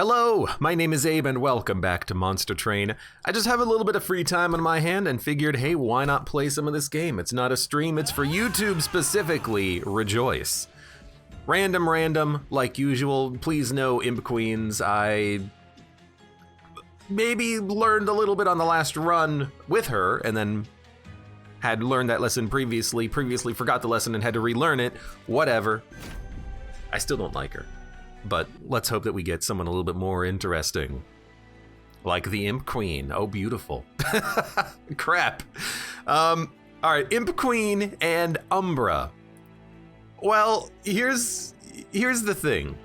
Hello, my name is Abe and welcome back to Monster Train. I just have a little bit of free time on my hand and figured, hey, why not play some of this game? It's not a stream, it's for YouTube specifically. Rejoice. Random, like usual. Please no Imp Queens. I maybe learned a little bit on the last run with her and then had learned that lesson previously forgot the lesson and had to relearn it. Whatever. I still don't like her. But let's hope that we get someone a little bit more interesting. Like the Imp Queen. Oh, beautiful. Crap. All right, Imp Queen and Umbra. Well, here's the thing.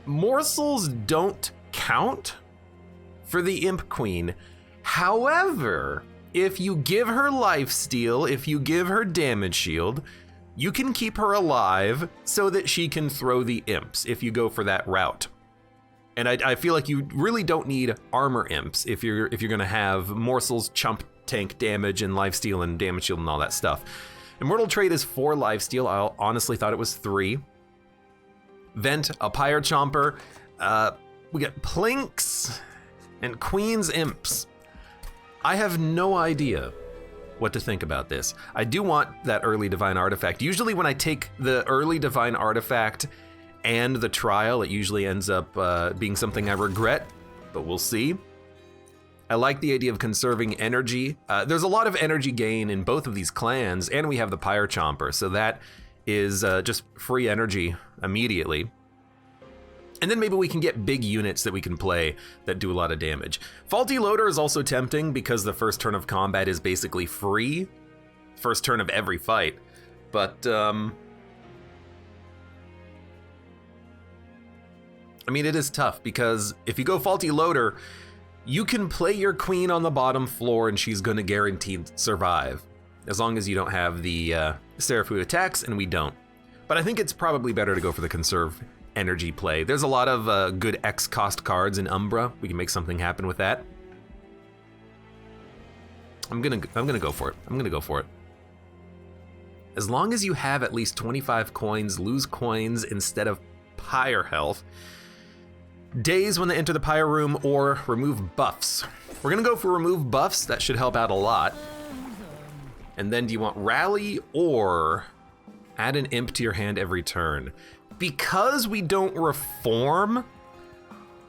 Morsels don't count for the Imp Queen. However, if you give her lifesteal, if you give her damage shield, you can keep her alive so that she can throw the imps if you go for that route. And I feel like you really don't need armor imps if you're gonna have morsels, chump tank damage and lifesteal and damage shield and all that stuff. Immortal trait is 4 lifesteal. I honestly thought it was 3. Vent, a pyre chomper. We got plinks and queen's imps. I have no idea what to think about this. I do want that early divine artifact. Usually when I take the early divine artifact and the trial, it usually ends up being something I regret, but we'll see. I like the idea of conserving energy. There's a lot of energy gain in both of these clans, and we have the Pyre Chomper, so that is just free energy immediately. And then maybe we can get big units that we can play that do a lot of damage. Faulty Loader is also tempting because the first turn of combat is basically free. First turn of every fight. But, I mean, it is tough because if you go Faulty Loader, you can play your queen on the bottom floor and she's gonna guaranteed survive. As long as you don't have the Seraphute attacks, and we don't. But I think it's probably better to go for the conserve energy play. There's a lot of good X cost cards in Umbra. We can make something happen with that. I'm gonna go for it. I'm gonna go for it. As long as you have at least 25 coins, lose coins instead of pyre health. Days when they enter the pyre room, or remove buffs. We're gonna go for remove buffs. That should help out a lot. And then do you want rally or add an imp to your hand every turn? Because we don't reform,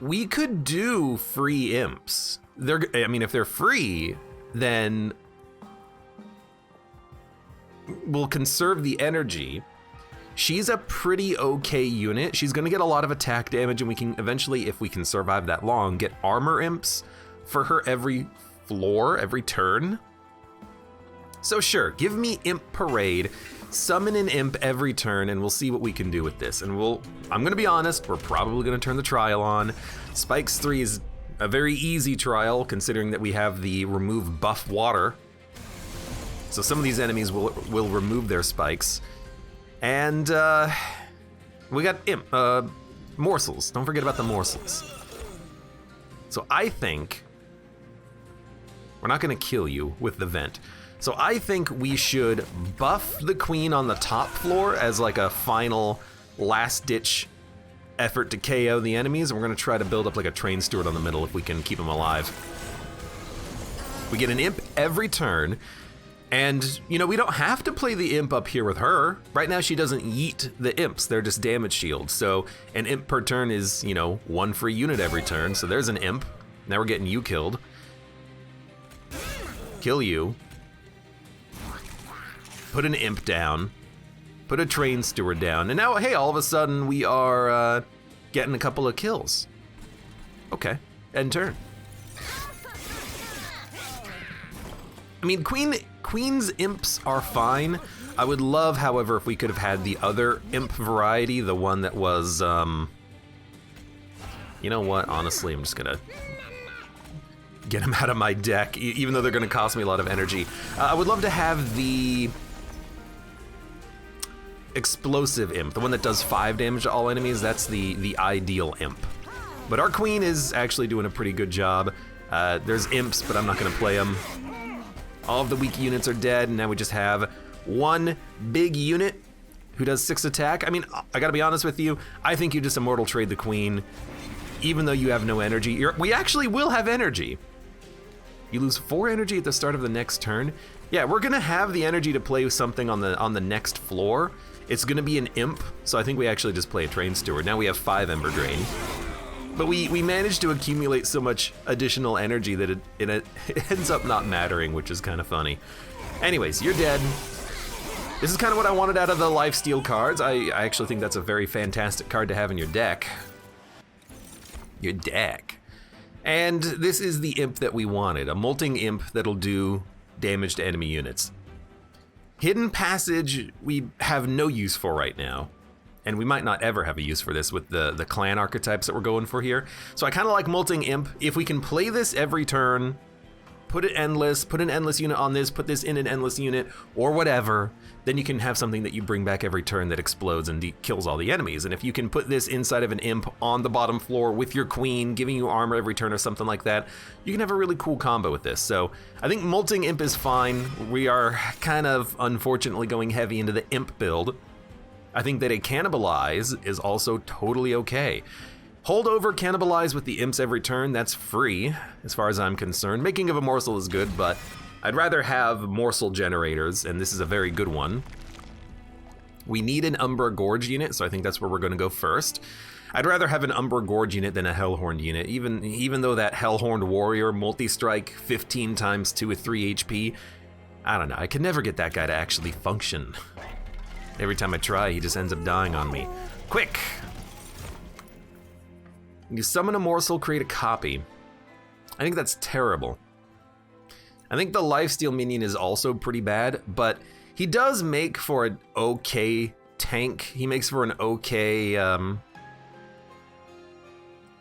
we could do free imps. If they're free, then we'll conserve the energy. She's a pretty okay unit. She's gonna get a lot of attack damage, and we can eventually, if we can survive that long, get armor imps for her every floor, every turn. So sure, give me Imp Parade. Summon an imp every turn and we'll see what we can do with this. And I'm gonna be honest, we're probably gonna turn the trial on. Spikes 3 is a very easy trial considering that we have the remove buff water. So some of these enemies will remove their spikes. And we got morsels. Don't forget about the morsels. So I think we're not gonna kill you with the vent. So I think we should buff the queen on the top floor as like a final last-ditch effort to KO the enemies, and we're gonna try to build up like a train steward on the middle if we can keep them alive. We get an imp every turn, and we don't have to play the imp up here with her. Right now she doesn't yeet the imps, they're just damage shields. So an imp per turn is, 1 free unit every turn, so there's an imp. Now we're getting you killed. Kill you. Put an imp down, put a train steward down, and now, hey, all of a sudden we are getting a couple of kills. Okay, end turn. I mean, Queen's imps are fine. I would love, however, if we could have had the other imp variety, the one that was, you know what, honestly, I'm just gonna get them out of my deck, even though they're gonna cost me a lot of energy. I would love to have the explosive imp, the one that does 5 damage to all enemies. That's the ideal imp. But our queen is actually doing a pretty good job. There's imps, but I'm not gonna play them. All of the weak units are dead, and now we just have one big unit who does 6 attack. I mean, I gotta be honest with you, I think you just immortal trade the queen even though you have no energy, we actually will have energy. You lose 4 energy at the start of the next turn. Yeah, we're gonna have the energy to play something on the next floor. It's gonna be an imp, so I think we actually just play a train steward. Now we have 5 Ember Drain. But we managed to accumulate so much additional energy that it ends up not mattering, which is kind of funny. Anyways, you're dead. This is kind of what I wanted out of the lifesteal cards. I actually think that's a very fantastic card to have in your deck. Your deck. And this is the imp that we wanted, a molting imp that'll do damage to enemy units. Hidden Passage we have no use for right now, and we might not ever have a use for this with the clan archetypes that we're going for here. So I kind of like molting imp. If we can play this every turn, put it endless, put an endless unit on this, put this in an endless unit, or whatever, then you can have something that you bring back every turn that explodes and kills all the enemies. And if you can put this inside of an imp on the bottom floor with your queen, giving you armor every turn or something like that, you can have a really cool combo with this. So I think molting imp is fine. We are kind of, unfortunately, going heavy into the imp build. I think that a cannibalize is also totally okay. Holdover, cannibalize with the imps every turn, that's free, as far as I'm concerned. Making of a morsel is good, but I'd rather have morsel generators, and this is a very good one. We need an Umbra Gorge unit, so I think that's where we're gonna go first. I'd rather have an Umbra Gorge unit than a Hellhorned unit, even though that Hellhorned Warrior multi-strike 15 times 2 with 3 HP, I don't know, I can never get that guy to actually function. Every time I try, he just ends up dying on me. Quick! You summon a morsel, create a copy. I think that's terrible. I think the lifesteal minion is also pretty bad, but he does make for an okay tank. He makes for an okay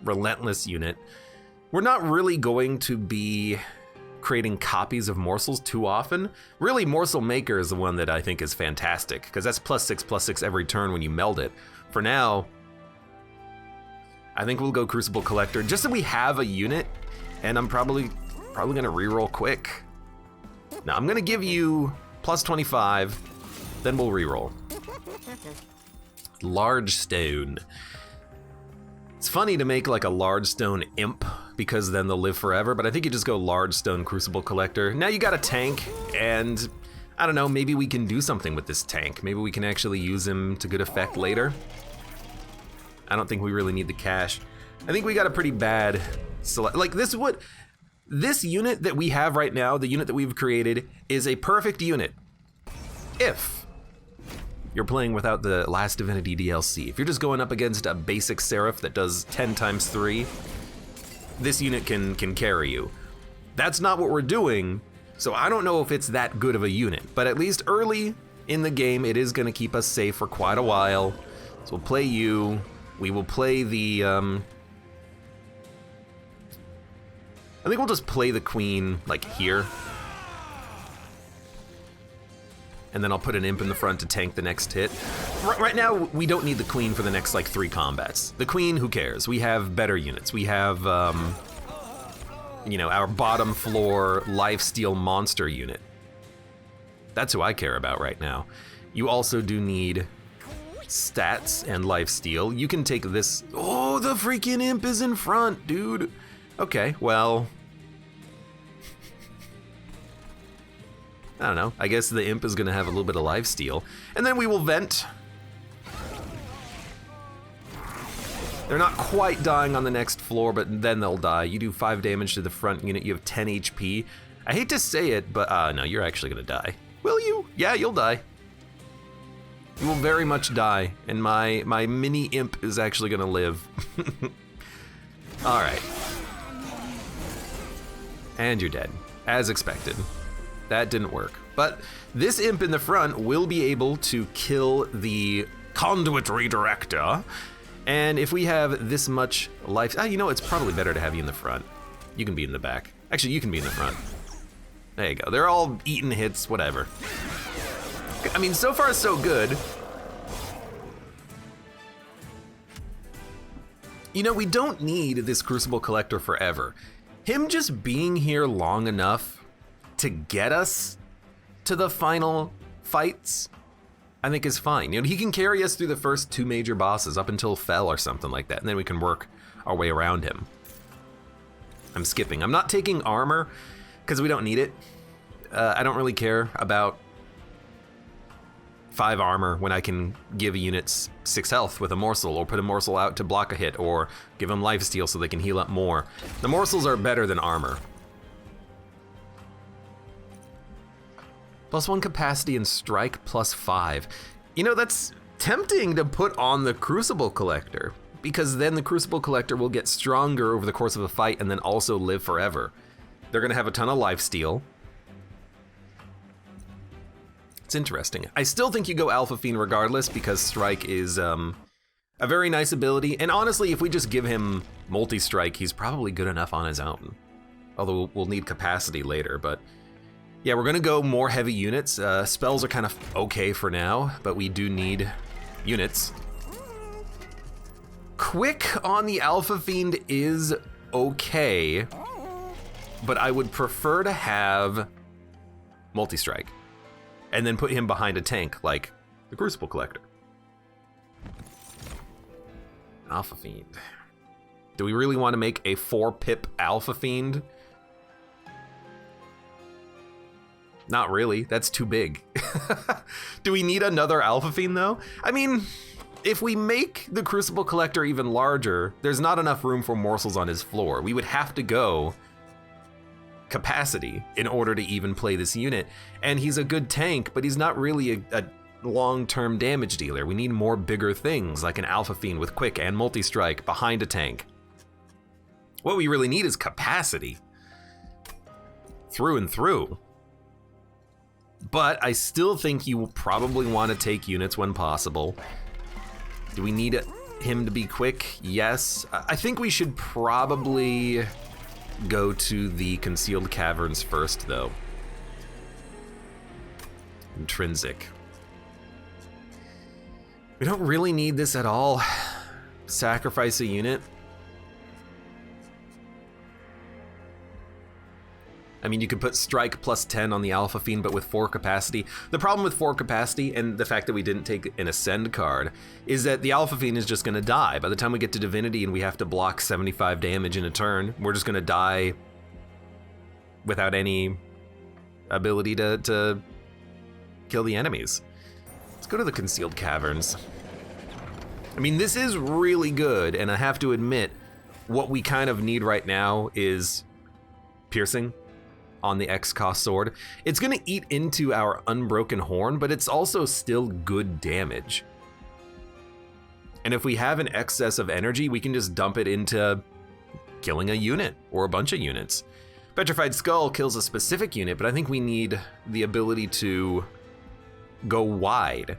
relentless unit. We're not really going to be creating copies of morsels too often. Really, Morsel Maker is the one that I think is fantastic, because that's +6/+6 every turn when you meld it. For now, I think we'll go Crucible Collector, just so we have a unit, and I'm probably gonna reroll quick. Now I'm gonna give you +25, then we'll reroll. Large Stone. It's funny to make like a Large Stone Imp, because then they'll live forever, but I think you just go Large Stone Crucible Collector. Now you got a tank, and I don't know, maybe we can do something with this tank. Maybe we can actually use him to good effect later. I don't think we really need the cash. I think we got a pretty bad select. Like this unit that we have right now, the unit that we've created, is a perfect unit if you're playing without the Last Divinity DLC. If you're just going up against a basic Seraph that does 10 times 3, this unit can carry you. That's not what we're doing, so I don't know if it's that good of a unit, but at least early in the game, it is gonna keep us safe for quite a while. So we'll play you. We will play the, I think we'll just play the queen, like, here. And then I'll put an imp in the front to tank the next hit. Right now, we don't need the queen for the next, like, 3 combats. The queen, who cares? We have better units. We have, you know, our bottom floor lifesteal monster unit. That's who I care about right now. You also do need stats and lifesteal. You can take this. Oh, the freaking imp is in front, dude. Okay, well, I don't know. I guess the imp is gonna have a little bit of lifesteal, and then we will vent. They're not quite dying on the next floor, but then they'll die. You do 5 damage to the front unit. You have 10 HP. I hate to say it, but no, you're actually gonna die. Will you? Yeah, you'll die. You will very much die, and my mini imp is actually gonna live. All right. And you're dead, as expected. That didn't work. But this imp in the front will be able to kill the conduit redirector. And if we have this much life, you know, it's probably better to have you in the front. You can be in the back. Actually, you can be in the front. There you go. They're all eating hits, whatever. I mean, so far so good. You know, we don't need this Crucible Collector forever. Him just being here long enough to get us to the final fights, I think is fine. You know, he can carry us through the first 2 major bosses up until Fell or something like that, and then we can work our way around him. I'm skipping. I'm not taking armor because we don't need it. I don't really care about 5 armor when I can give units 6 health with a morsel, or put a morsel out to block a hit, or give them lifesteal so they can heal up more. The morsels are better than armor. +1 capacity and strike +5. You know, that's tempting to put on the Crucible Collector, because then the Crucible Collector will get stronger over the course of a fight and then also live forever. They're gonna have a ton of lifesteal. It's interesting. I still think you go Alpha Fiend regardless, because Strike is a very nice ability, and honestly, if we just give him multi-strike, he's probably good enough on his own. Although we'll need capacity later, but yeah, we're gonna go more heavy units. Spells are kind of okay for now, but we do need units. Quick on the Alpha Fiend is okay, but I would prefer to have multi-strike and then put him behind a tank like the Crucible Collector. Alpha Fiend. Do we really want to make a 4-pip Alpha Fiend? Not really, that's too big. Do we need another Alpha Fiend though? I mean, if we make the Crucible Collector even larger, there's not enough room for morsels on his floor. We would have to go capacity in order to even play this unit. And he's a good tank, but he's not really a long-term damage dealer. We need more bigger things, like an Alpha Fiend with quick and multi-strike behind a tank. What we really need is capacity. Through and through. But I still think you will probably want to take units when possible. Do we need him to be quick? Yes. I think we should probably go to the concealed caverns first, though. Intrinsic. We don't really need this at all. Sacrifice a unit. I mean, you could put strike +10 on the Alpha Fiend, but with 4 capacity. The problem with 4 capacity, and the fact that we didn't take an Ascend card, is that the Alpha Fiend is just gonna die. By the time we get to Divinity and we have to block 75 damage in a turn, we're just gonna die without any ability to kill the enemies. Let's go to the Concealed Caverns. I mean, this is really good, and I have to admit, what we kind of need right now is piercing on the X-Cost sword. It's gonna eat into our Unbroken Horn, but it's also still good damage. And if we have an excess of energy, we can just dump it into killing a unit or a bunch of units. Petrified Skull kills a specific unit, but I think we need the ability to go wide.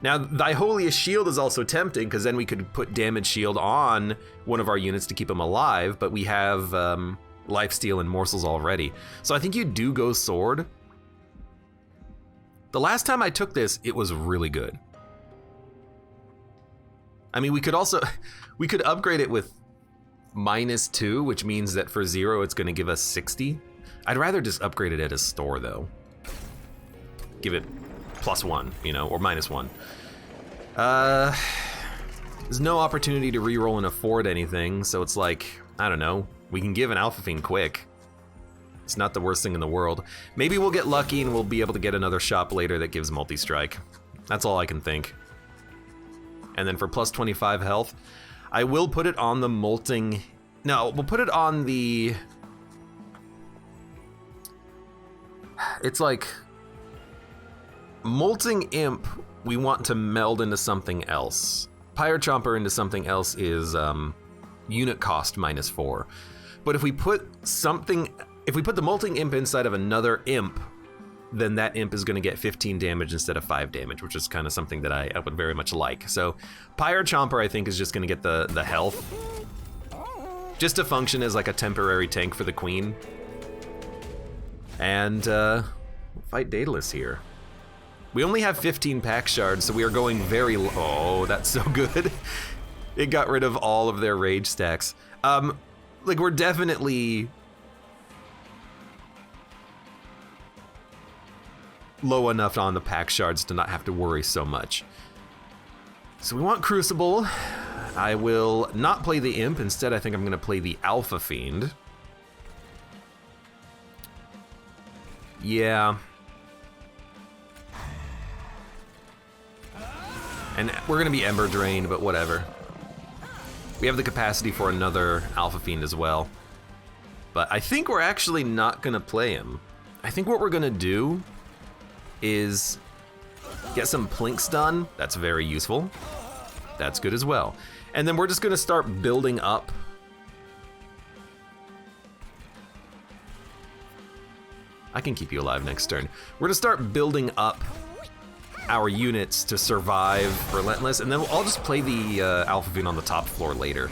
Now, Thy Holiest Shield is also tempting, because then we could put Damage Shield on one of our units to keep them alive, but we have lifesteal and morsels already. So I think you do go sword. The last time I took this, it was really good. I mean, we could upgrade it with -2, which means that for 0, it's gonna give us 60. I'd rather just upgrade it at a store though. Give it +1, you know, or -1. There's no opportunity to reroll and afford anything, so it's like, I don't know. We can give an Alpha Fiend quick. It's not the worst thing in the world. Maybe we'll get lucky and we'll be able to get another shop later that gives multi-strike. That's all I can think. And then for +25 health, I will put it on the molting... No, we'll put it on the... It's like... Molting Imp, we want to meld into something else. Pyre Chomper into something else is unit cost -4. But if we put the Molting Imp inside of another Imp, then that Imp is gonna get 15 damage instead of 5 damage, which is kind of something that I would very much like. So Pyre Chomper, I think, is just gonna get the health, just to function as like a temporary tank for the Queen. And we'll fight Daedalus here. We only have 15 pack shards, so we are going very low. Oh, that's so good. It got rid of all of their rage stacks. Like, we're definitely low enough on the pack shards to not have to worry so much. So we want Crucible. I will not play the Imp. Instead, I think I'm going to play the Alpha Fiend. Yeah. And we're going to be Ember Drained, but whatever. We have the capacity for another Alpha Fiend as well. But I think we're actually not going to play him. I think what we're going to do is get some Plinks done. That's very useful. That's good as well. And then we're just going to start building up. I can keep you alive next turn. We're going to start building up our units to survive Relentless, and then I'll just play the Alpha Fiend on the top floor later.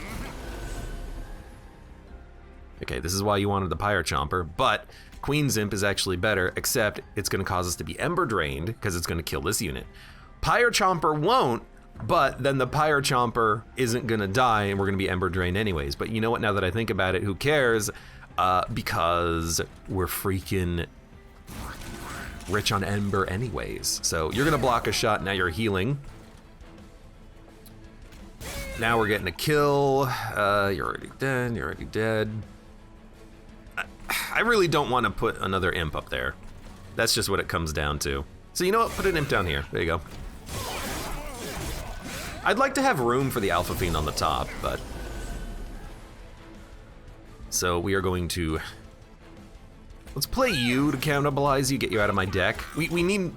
Okay, this is why you wanted the Pyre Chomper, but Queen's Imp is actually better, except it's going to cause us to be Ember Drained, because it's going to kill this unit. Pyre Chomper won't, but then the Pyre Chomper isn't going to die, and we're going to be Ember Drained anyways. But you know what, now that I think about it, who cares? Because we're freaking rich on Ember anyways. So you're going to block a shot, now you're healing. Now we're getting a kill. You're already dead, you're already dead. I really don't want to put another Imp up there. That's just what it comes down to. So you know what, put an Imp down here. There you go. I'd like to have room for the Alpha Fiend on the top, but... So we are going to... Let's play you to cannibalize you, get you out of my deck. We need...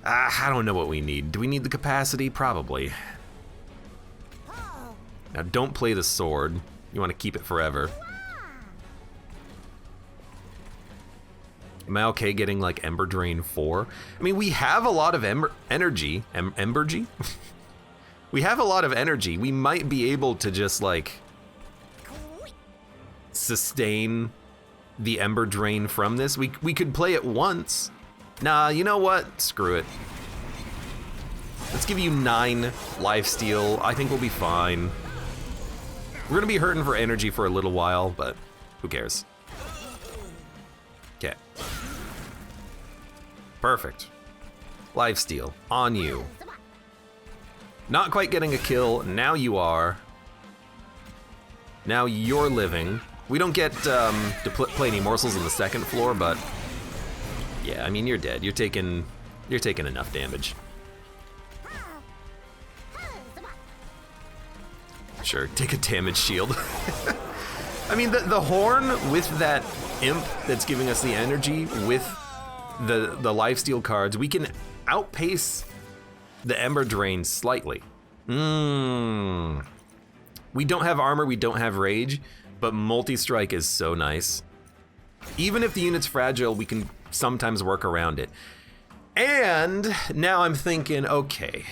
I don't know what we need. Do we need the capacity? Probably. Now don't play the sword. You want to keep it forever. Am I okay getting like Ember Drain 4? I mean, we have a lot of energy. Embergy? We have a lot of energy. We might be able to just like sustain the Ember Drain from this. We could play it once. Nah, you know what? Screw it. Let's give you 9 lifesteal. I think we'll be fine. We're gonna be hurting for energy for a little while, but who cares? Okay. Perfect. Lifesteal on you. Not quite getting a kill. Now you are. Now you're living. We don't get to play any morsels on the second floor, but yeah, I mean, you're dead. You're taking enough damage. Sure, take a damage shield. I mean, the horn with that Imp that's giving us the energy with the lifesteal cards, we can outpace the Ember Drain slightly. We don't have armor, we don't have rage, but multi-strike is so nice. Even if the unit's fragile, we can sometimes work around it. And now I'm thinking, okay,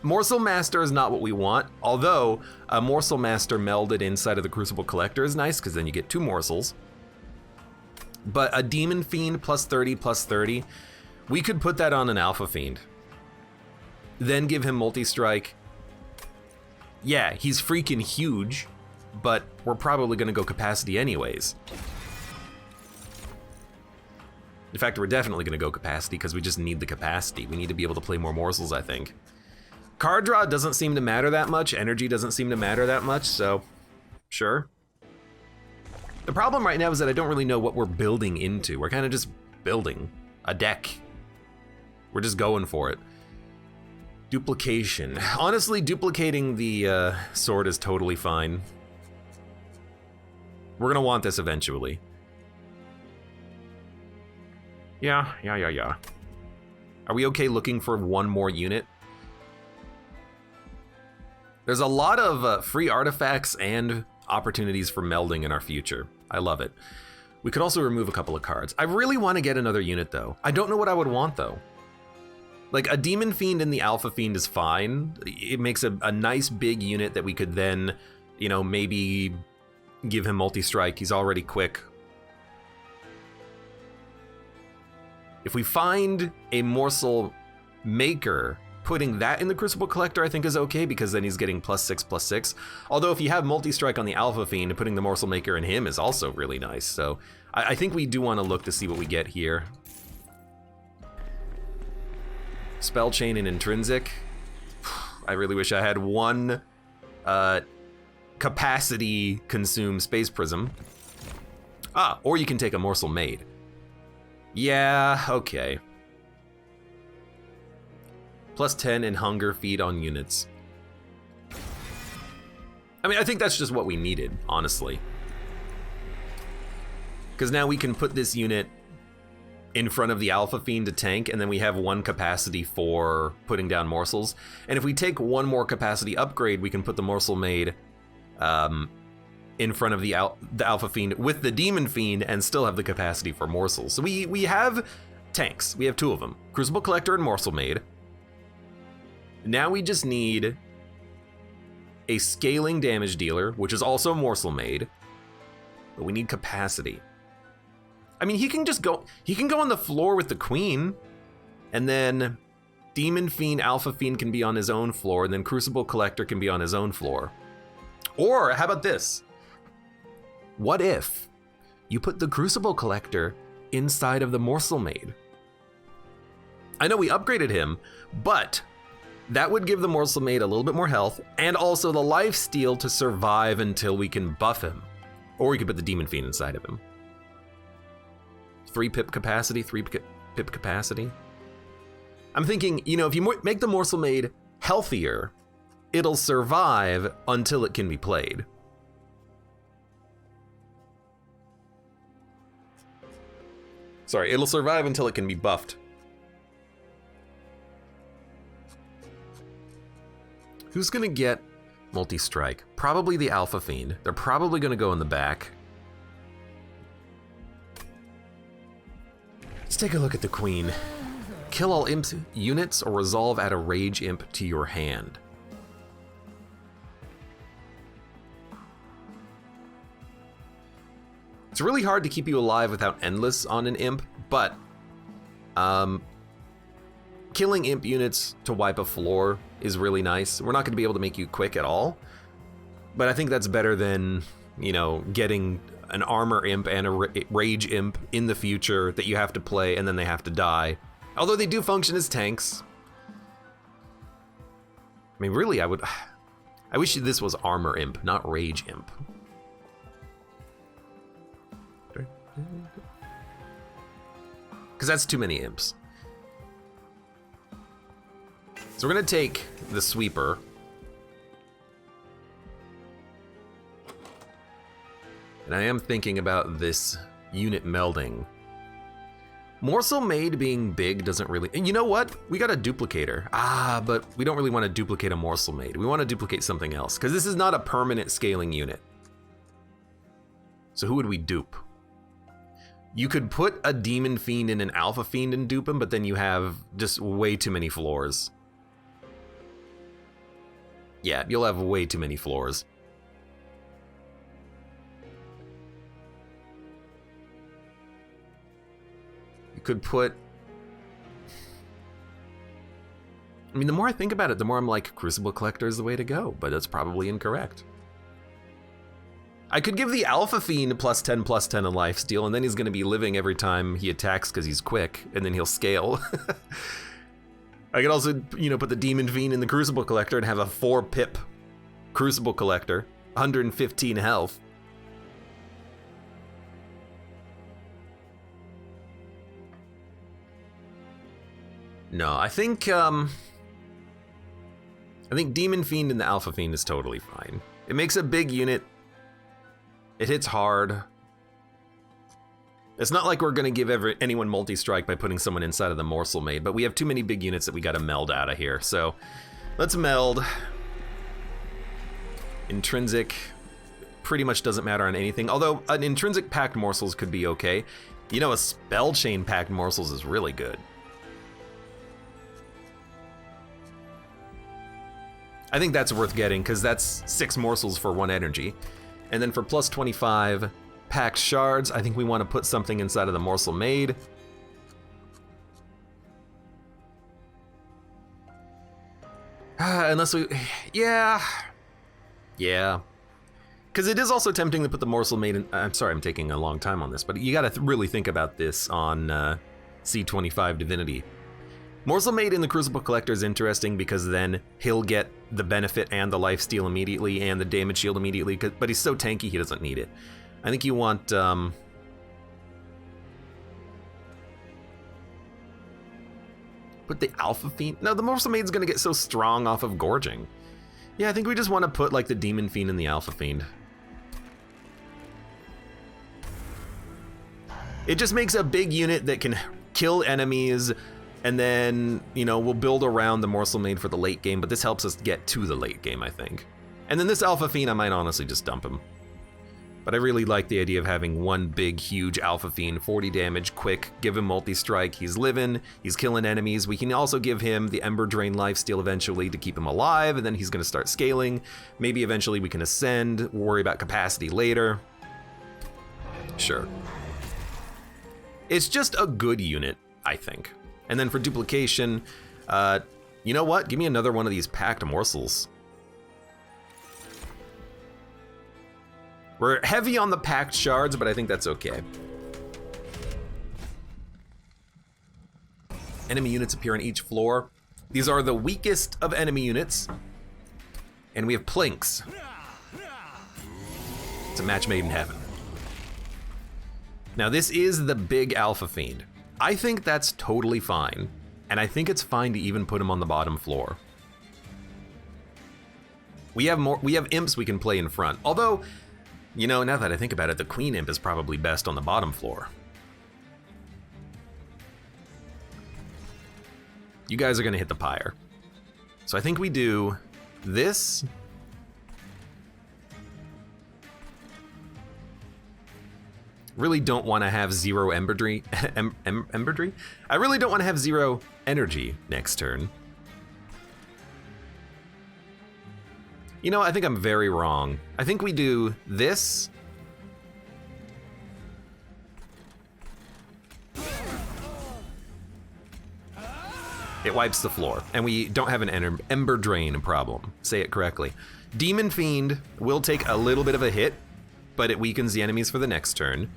Morsel Master is not what we want, although a Morsel Master melded inside of the Crucible Collector is nice, because then you get 2 morsels. But a Demon Fiend plus 30, we could put that on an Alpha Fiend. Then give him multi-strike. Yeah, he's freaking huge, but we're probably gonna go capacity anyways. In fact, we're definitely gonna go capacity because we just need the capacity. We need to be able to play more morsels, I think. Card draw doesn't seem to matter that much. Energy doesn't seem to matter that much, so sure. The problem right now is that I don't really know what we're building into. We're kind of just building a deck. We're just going for it. Duplication. Honestly, duplicating the sword is totally fine. We're gonna want this eventually. Yeah. Are we okay looking for 1 more unit? There's a lot of free artifacts and opportunities for melding in our future. I love it. We could also remove a couple of cards. I really want to get another unit though. I don't know what I would want though. Like a Demon Fiend and the Alpha Fiend is fine. It makes a nice big unit that we could then, you know, maybe give him multi-strike. He's already quick. If we find a Morsel Maker, putting that in the Crucible Collector I think is okay, because then he's getting +6/+6. Although if you have multi-strike on the Alpha Fiend, putting the Morsel Maker in him is also really nice. So I think we do want to look to see what we get here. Spell Chain and Intrinsic. I really wish I had one capacity consume Space Prism. Or you can take a Morsel Made. Yeah, okay. Plus 10 in hunger feed on units. I mean, I think that's just what we needed, honestly. Because now we can put this unit in front of the Alpha Fiend to tank, and then we have one capacity for putting down morsels. And if we take one more capacity upgrade, we can put the Morsel Made in front of the Alpha Fiend with the Demon Fiend and still have the capacity for morsels. So we have tanks. We have two of them, Crucible Collector and Morsel Made. Now we just need a scaling damage dealer, which is also Morsel Made, but we need capacity. I mean, he can go on the floor with the Queen, and then Demon Fiend, Alpha Fiend can be on his own floor, and then Crucible Collector can be on his own floor. Or how about this? What if you put the Crucible Collector inside of the Morsel Made? I know we upgraded him, but that would give the Morsel Made a little bit more health, and also the lifesteal to survive until we can buff him. Or we could put the Demon Fiend inside of him. 3 pip capacity, 3 pip capacity. I'm thinking, you know, if you make the Morsel Made healthier, it'll survive until it can be played. Sorry, it'll survive until it can be buffed. Who's gonna get multi-strike? Probably the Alpha Fiend. They're probably gonna go in the back. Let's take a look at the Queen. Kill all imp units or resolve add a rage imp to your hand. It's really hard to keep you alive without endless on an imp, but killing imp units to wipe a floor is really nice. We're not going to be able to make you quick at all, but I think that's better than, you know, getting an armor imp and a rage imp in the future that you have to play and then they have to die. Although they do function as tanks. I mean, really, I wish this was armor imp, not rage imp. Because that's too many imps. So we're gonna take the sweeper. And I am thinking about this unit melding. Morsel Made being big doesn't really, and you know what? We got a duplicator. But we don't really want to duplicate a Morsel Made. We want to duplicate something else, because this is not a permanent scaling unit. So who would we dupe? You could put a Demon Fiend in an Alpha Fiend and dupe him, but then you have just way too many floors. Yeah, you'll have way too many floors. You could put... I mean, the more I think about it, the more I'm like, Crucible Collector is the way to go, but that's probably incorrect. I could give the Alpha Fiend +10/+10 in lifesteal, and then he's going to be living every time he attacks because he's quick, and then he'll scale. I could also, you know, put the Demon Fiend in the Crucible Collector and have a 4 pip Crucible Collector, 115 health. No, I think Demon Fiend and the Alpha Fiend is totally fine. It makes a big unit. It hits hard. It's not like we're gonna give anyone multi-strike by putting someone inside of the Morsel Made, but we have too many big units that we gotta meld out of here. So let's meld. Intrinsic pretty much doesn't matter on anything, although an intrinsic packed morsels could be okay. You know, a spell chain packed morsels is really good. I think that's worth getting because that's 6 morsels for 1 energy. And then for +25 packed shards, I think we want to put something inside of the Morsel Made. Unless we, yeah. Because it is also tempting to put the Morsel Made in, I'm sorry, I'm taking a long time on this, but you gotta really think about this on C25 Divinity. Morsel Mate in the Crucible Collector is interesting because then he'll get the benefit and the lifesteal immediately and the damage shield immediately, but he's so tanky he doesn't need it. I think you want... put the Alpha Fiend... No, the Morsel Mate's gonna get so strong off of Gorging. Yeah, I think we just want to put like the Demon Fiend and the Alpha Fiend. It just makes a big unit that can kill enemies, and then, you know, we'll build around the Morsel Mate for the late game, but this helps us get to the late game, I think. And then this Alpha Fiend, I might honestly just dump him. But I really like the idea of having one big, huge Alpha Fiend, 40 damage, quick, give him multi-strike, he's living, he's killing enemies. We can also give him the Ember Drain lifesteal eventually to keep him alive, and then he's gonna start scaling. Maybe eventually we can ascend, we'll worry about capacity later. Sure. It's just a good unit, I think. And then for duplication, you know what? Give me another one of these packed morsels. We're heavy on the packed shards, but I think that's okay. Enemy units appear on each floor. These are the weakest of enemy units. And we have Plinks. It's a match made in heaven. Now this is the big Alpha Fiend. I think that's totally fine. And I think it's fine to even put him on the bottom floor. We have imps we can play in front. Although, you know, now that I think about it, the Queen Imp is probably best on the bottom floor. You guys are gonna hit the pyre. So I think we do this. Really don't want to have 0 Emberdry. Emberdry? I really don't want to have 0 energy next turn. You know, I think I'm very wrong. I think we do this. It wipes the floor, and we don't have an Ember Drain problem. Say it correctly. Demon Fiend will take a little bit of a hit, but it weakens the enemies for the next turn.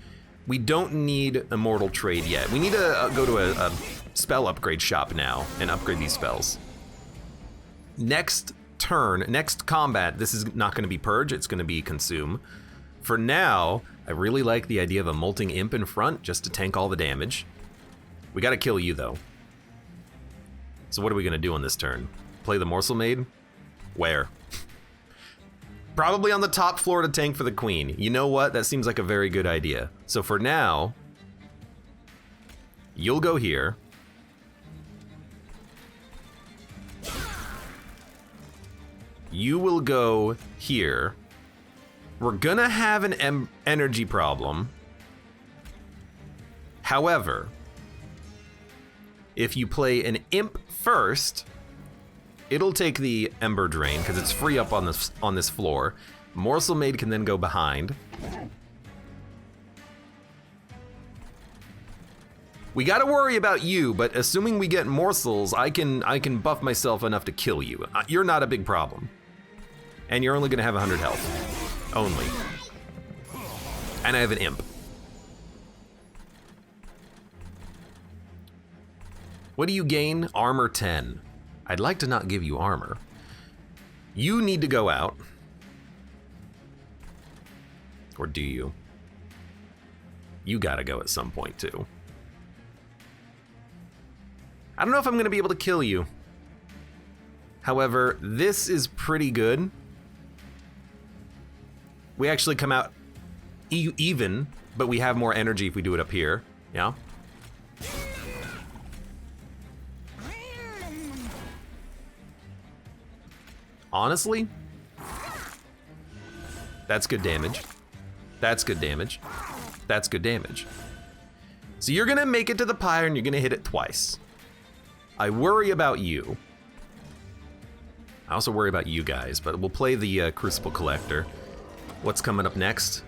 We don't need Immortal Trade yet. We need to go to a spell upgrade shop now and upgrade these spells. Next turn, next combat, this is not gonna be Purge, it's gonna be Consume. For now, I really like the idea of a Molting Imp in front just to tank all the damage. We gotta kill you though. So what are we gonna do on this turn? Play the Morsel Maid? Where? Probably on the top floor to tank for the Queen. You know what? That seems like a very good idea. So for now, you'll go here. You will go here. We're gonna have an energy problem. However, if you play an imp first, it'll take the Ember Drain because it's free up on this floor. Morsel Maid can then go behind. We gotta worry about you, but assuming we get morsels, I can buff myself enough to kill you. You're not a big problem. And you're only gonna have 100 health. Only. And I have an imp. What do you gain? Armor 10. I'd like to not give you armor. You need to go out. Or do you? You gotta go at some point too. I don't know if I'm gonna be able to kill you. However, this is pretty good. We actually come out even, but we have more energy if we do it up here, yeah? Honestly, that's good damage. That's good damage. That's good damage. So you're gonna make it to the pyre and you're gonna hit it twice. I worry about you. I also worry about you guys, but we'll play the Crucible Collector. What's coming up next?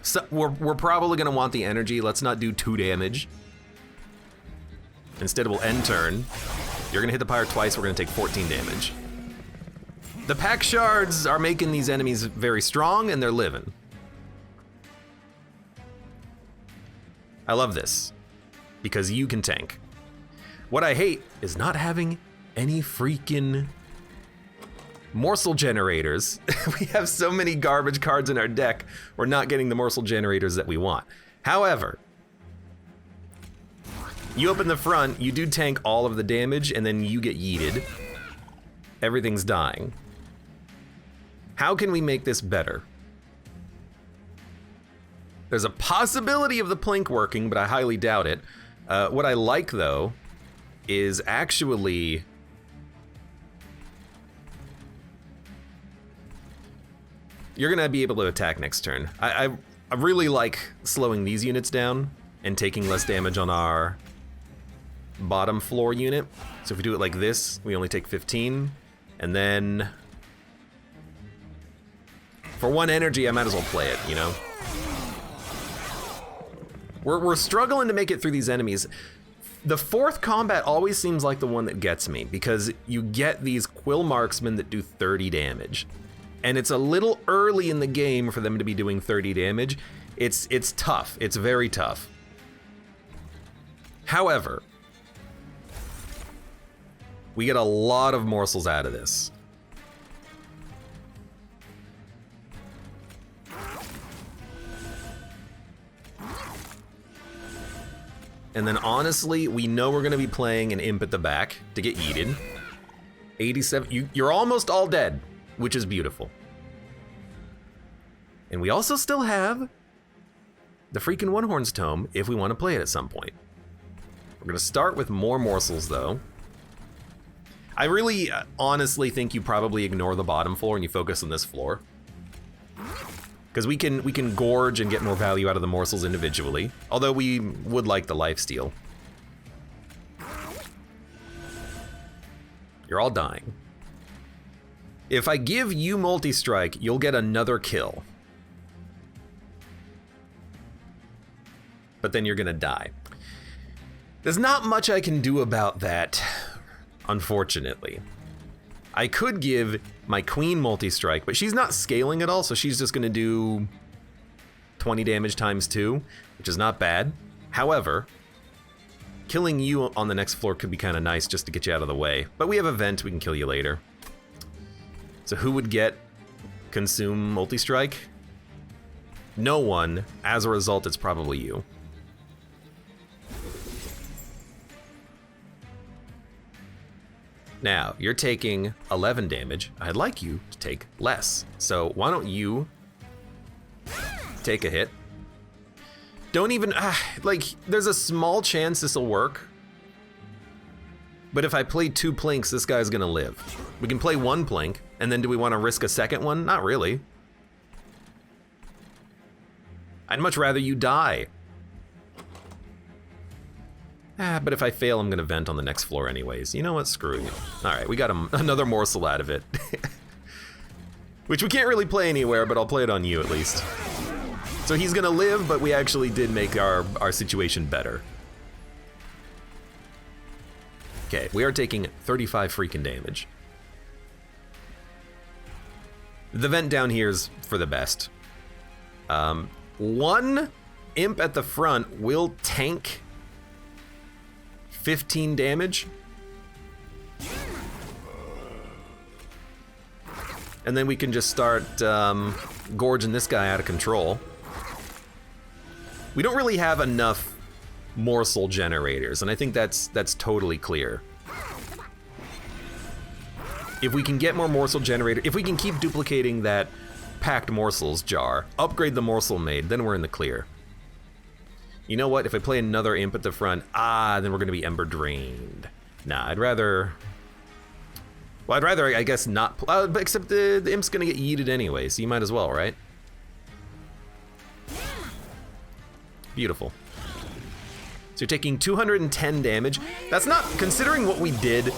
So we're probably gonna want the energy. Let's not do 2 damage. Instead we'll end turn. You're gonna hit the pyre twice, we're gonna take 14 damage. The pack shards are making these enemies very strong and they're living. I love this because you can tank. What I hate is not having any freaking morsel generators. We have so many garbage cards in our deck, we're not getting the morsel generators that we want. However, you open the front, you do tank all of the damage, and then you get yeeted. Everything's dying. How can we make this better? There's a possibility of the plink working, but I highly doubt it. What I like, though, is actually... You're gonna be able to attack next turn. I really like slowing these units down and taking less damage on our bottom floor unit. So if we do it like this, we only take 15, and then for 1 energy, I might as well play it, you know? We're struggling to make it through these enemies. The 4th combat always seems like the one that gets me, because you get these quill marksmen that do 30 damage. And it's a little early in the game for them to be doing 30 damage. It's tough, it's very tough. However, we get a lot of morsels out of this. And then honestly, we know we're gonna be playing an imp at the back to get yeeted. 87, you're almost all dead, which is beautiful. And we also still have the freaking One Horn's Tome if we want to play it at some point. We're gonna start with more morsels though. I really honestly think you probably ignore the bottom floor and you focus on this floor. Because we can gorge and get more value out of the morsels individually, although we would like the lifesteal. You're all dying. If I give you multi-strike, you'll get another kill. But then you're gonna die. There's not much I can do about that, unfortunately. I could give my queen multi-strike, but she's not scaling at all, so she's just gonna do 20 damage times 2, which is not bad. However, killing you on the next floor could be kind of nice just to get you out of the way. But we have a vent, we can kill you later. So who would get consume multi-strike? No one. As a result, it's probably you. Now, you're taking 11 damage. I'd like you to take less. So why don't you take a hit? Don't even, like, there's a small chance this will work. But if I play 2 plinks, this guy's gonna live. We can play 1 plink, and then do we want to risk a second one? Not really. I'd much rather you die. But if I fail, I'm gonna vent on the next floor anyways. You know what, screw you. All right, we got another morsel out of it. Which we can't really play anywhere, but I'll play it on you at least. So he's gonna live, but we actually did make our situation better. Okay, we are taking 35 freaking damage. The vent down here is for the best. 1 imp at the front will tank 15 damage. And then we can just start gorging this guy out of control. We don't really have enough morsel generators, and I think that's totally clear. If we can get more morsel generator, if we can keep duplicating that packed morsels jar, upgrade the morsel maid, then we're in the clear. You know what, if I play another imp at the front, then we're gonna be ember drained. Nah, I'd rather, I guess, not, except the imp's gonna get yeeted anyway, so you might as well, right? Beautiful. So you're taking 210 damage. That's not, considering what we did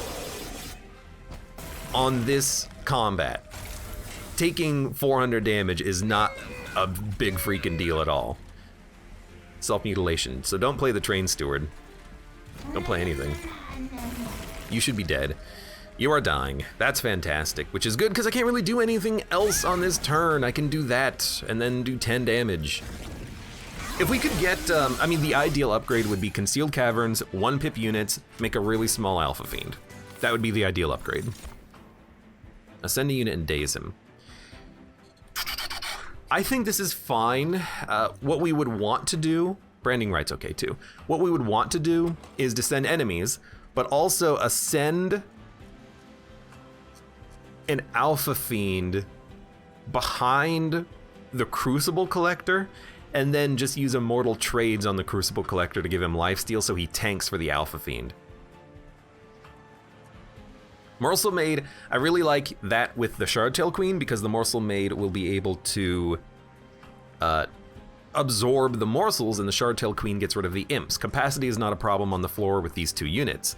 on this combat, taking 400 damage is not a big freaking deal at all. Self-mutilation, so don't play the train steward. Don't play anything. You should be dead. You are dying. That's fantastic, which is good because I can't really do anything else on this turn. I can do that and then do 10 damage. If we could get, I mean, the ideal upgrade would be concealed caverns, 1 pip units, make a really small alpha fiend. That would be the ideal upgrade. Ascend a unit and daze him. I think this is fine. What we would want to do, branding right's okay too. What we would want to do is descend enemies, but also ascend an alpha fiend behind the Crucible Collector, and then just use immortal trades on the Crucible Collector to give him lifesteal so he tanks for the alpha fiend. Morsel Maid, I really like that with the Shardtail Queen because the Morsel Maid will be able to absorb the morsels and the Shardtail Queen gets rid of the imps. Capacity is not a problem on the floor with these 2 units.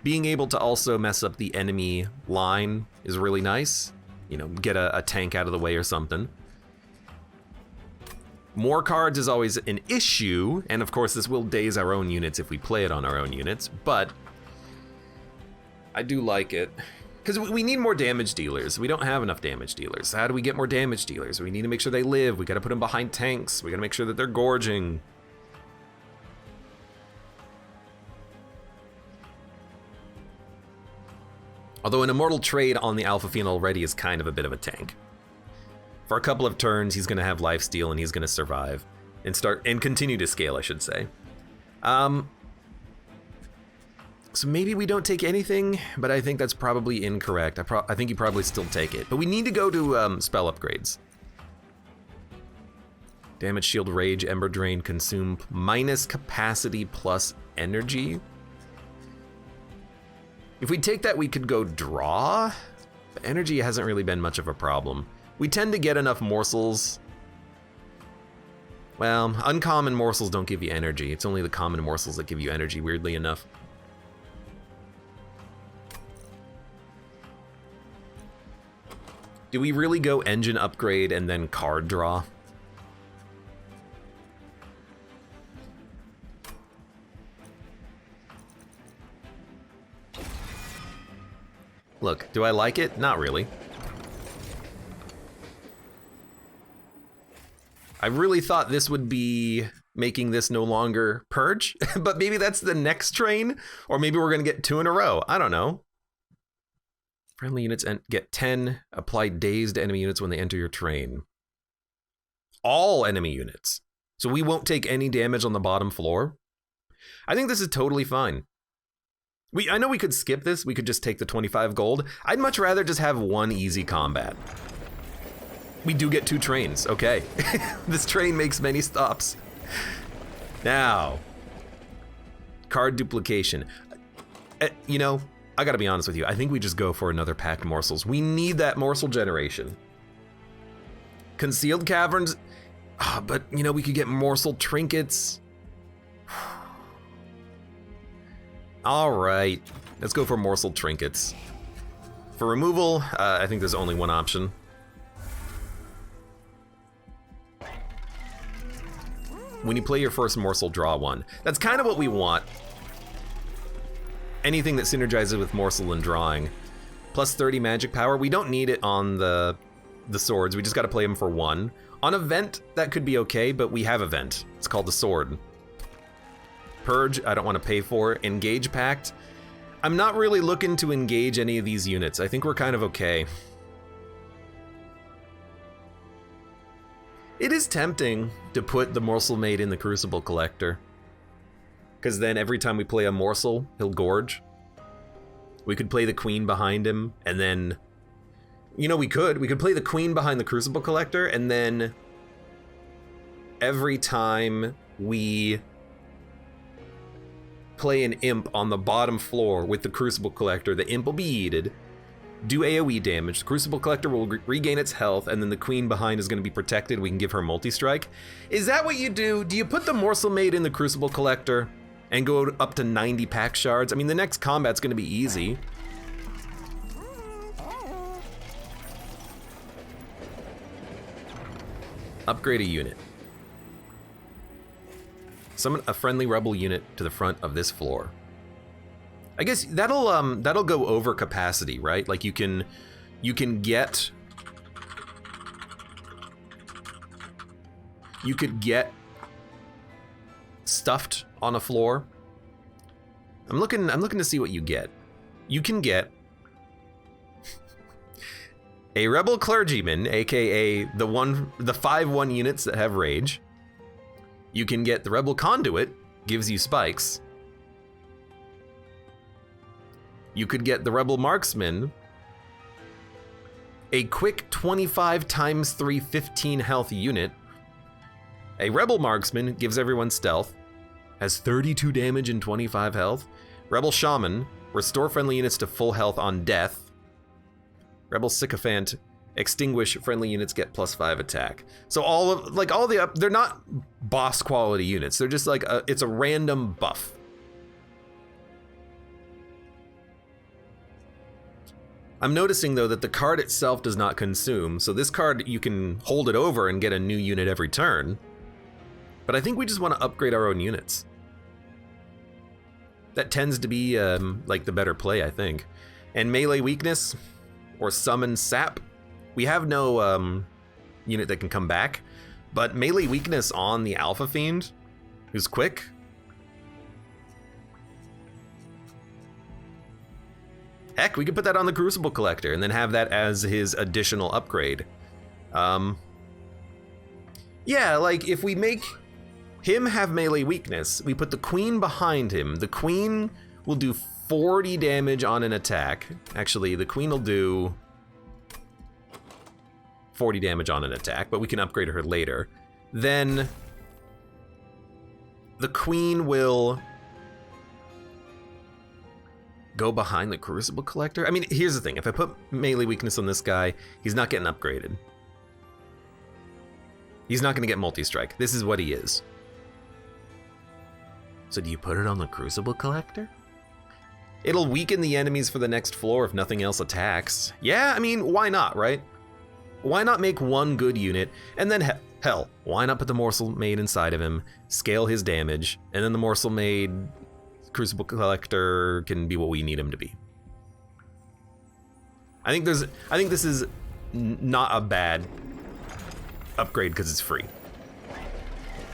Being able to also mess up the enemy line is really nice. You know, get a tank out of the way or something. More cards is always an issue, and of course this will daze our own units if we play it on our own units, but I do like it. Because we need more damage dealers. We don't have enough damage dealers. How do we get more damage dealers? We need to make sure they live. We gotta put them behind tanks. We gotta make sure that they're gorging. Although an immortal trade on the Alpha Fiend already is kind of a bit of a tank. For a couple of turns, he's gonna have lifesteal and he's gonna survive and continue to scale, I should say. So maybe we don't take anything, but I think that's probably incorrect. I think you probably still take it, but we need to go to spell upgrades. Damage, shield, rage, ember drain, consume, minus capacity plus energy. If we take that, we could go draw, but energy hasn't really been much of a problem. We tend to get enough morsels. Well, uncommon morsels don't give you energy. It's only the common morsels that give you energy, weirdly enough. Do we really go engine upgrade and then card draw? Look, do I like it? Not really. I really thought this would be making this no longer purge, but maybe that's the next train, or maybe we're gonna get 2 in a row. I don't know. Friendly units get 10, apply dazed enemy units when they enter your train. All enemy units. So we won't take any damage on the bottom floor. I think this is totally fine. I know we could skip this, we could just take the 25 gold. I'd much rather just have 1 easy combat. We do get 2 trains, okay. This train makes many stops. Now, card duplication. You know, I gotta be honest with you, I think we just go for another packed morsels. We need that morsel generation. Concealed caverns, but you know, we could get morsel trinkets. All right, let's go for morsel trinkets. For removal, I think there's only one option. When you play your first morsel, draw 1. That's kind of what we want. Anything that synergizes with morsel and drawing. Plus 30 magic power. We don't need it on the swords. We just got to play them for 1. On event, that could be okay, but we have event. It's called the sword. Purge, I don't want to pay for. Engage pact. I'm not really looking to engage any of these units. I think we're kind of okay. It is tempting to put the Morsel Maid in the Crucible Collector, because then every time we play a morsel, he'll gorge. We could play the Queen behind him, and then, you know, we could play the Queen behind the Crucible Collector, and then every time we play an imp on the bottom floor with the Crucible Collector, the imp will be yeeted, do AoE damage, the Crucible Collector will regain its health, and then the Queen behind is going to be protected. We can give her multi-strike. Is that what you do? Do you put the Morsel Maid in the Crucible Collector and go up to 90 pack shards? I mean, the next combat's going to be easy. Upgrade a unit. Summon a friendly rebel unit to the front of this floor. I guess that'll go over capacity, right? Like you can get you could get stuffed on a floor. I'm looking to see what you get. You can get a rebel clergyman, aka the 5/1 units that have rage. You can get the rebel conduit, gives you spikes. You could get the rebel marksman, a quick 25 × 3 15 health unit. A rebel marksman gives everyone stealth, has 32 damage and 25 health. Rebel shaman, restore friendly units to full health on death. Rebel sycophant, extinguish friendly units, get +5 attack. So they're not boss quality units. They're just like it's a random buff. I'm noticing though that the card itself does not consume. So this card, you can hold it over and get a new unit every turn. But I think we just want to upgrade our own units. That tends to be like the better play, I think. And melee weakness or summon sap. We have no unit that can come back, but melee weakness on the Alpha Fiend, who's quick. Heck, we could put that on the Crucible Collector and then have that as his additional upgrade. Yeah, like if we make him have melee weakness, we put the Queen behind him. The Queen will do 40 damage on an attack. Actually, the Queen will do 40 damage on an attack, but we can upgrade her later. Then the Queen will go behind the Crucible Collector. I mean, here's the thing. If I put melee weakness on this guy, he's not getting upgraded. He's not going to get multi-strike. This is what he is. So do you put it on the Crucible Collector? It'll weaken the enemies for the next floor if nothing else attacks. Yeah, I mean, why not, right? Why not make one good unit, and then hell, why not put the Morsel Maid inside of him, scale his damage, and then the Morsel Maid Crucible Collector can be what we need him to be. I think this is not a bad upgrade because it's free.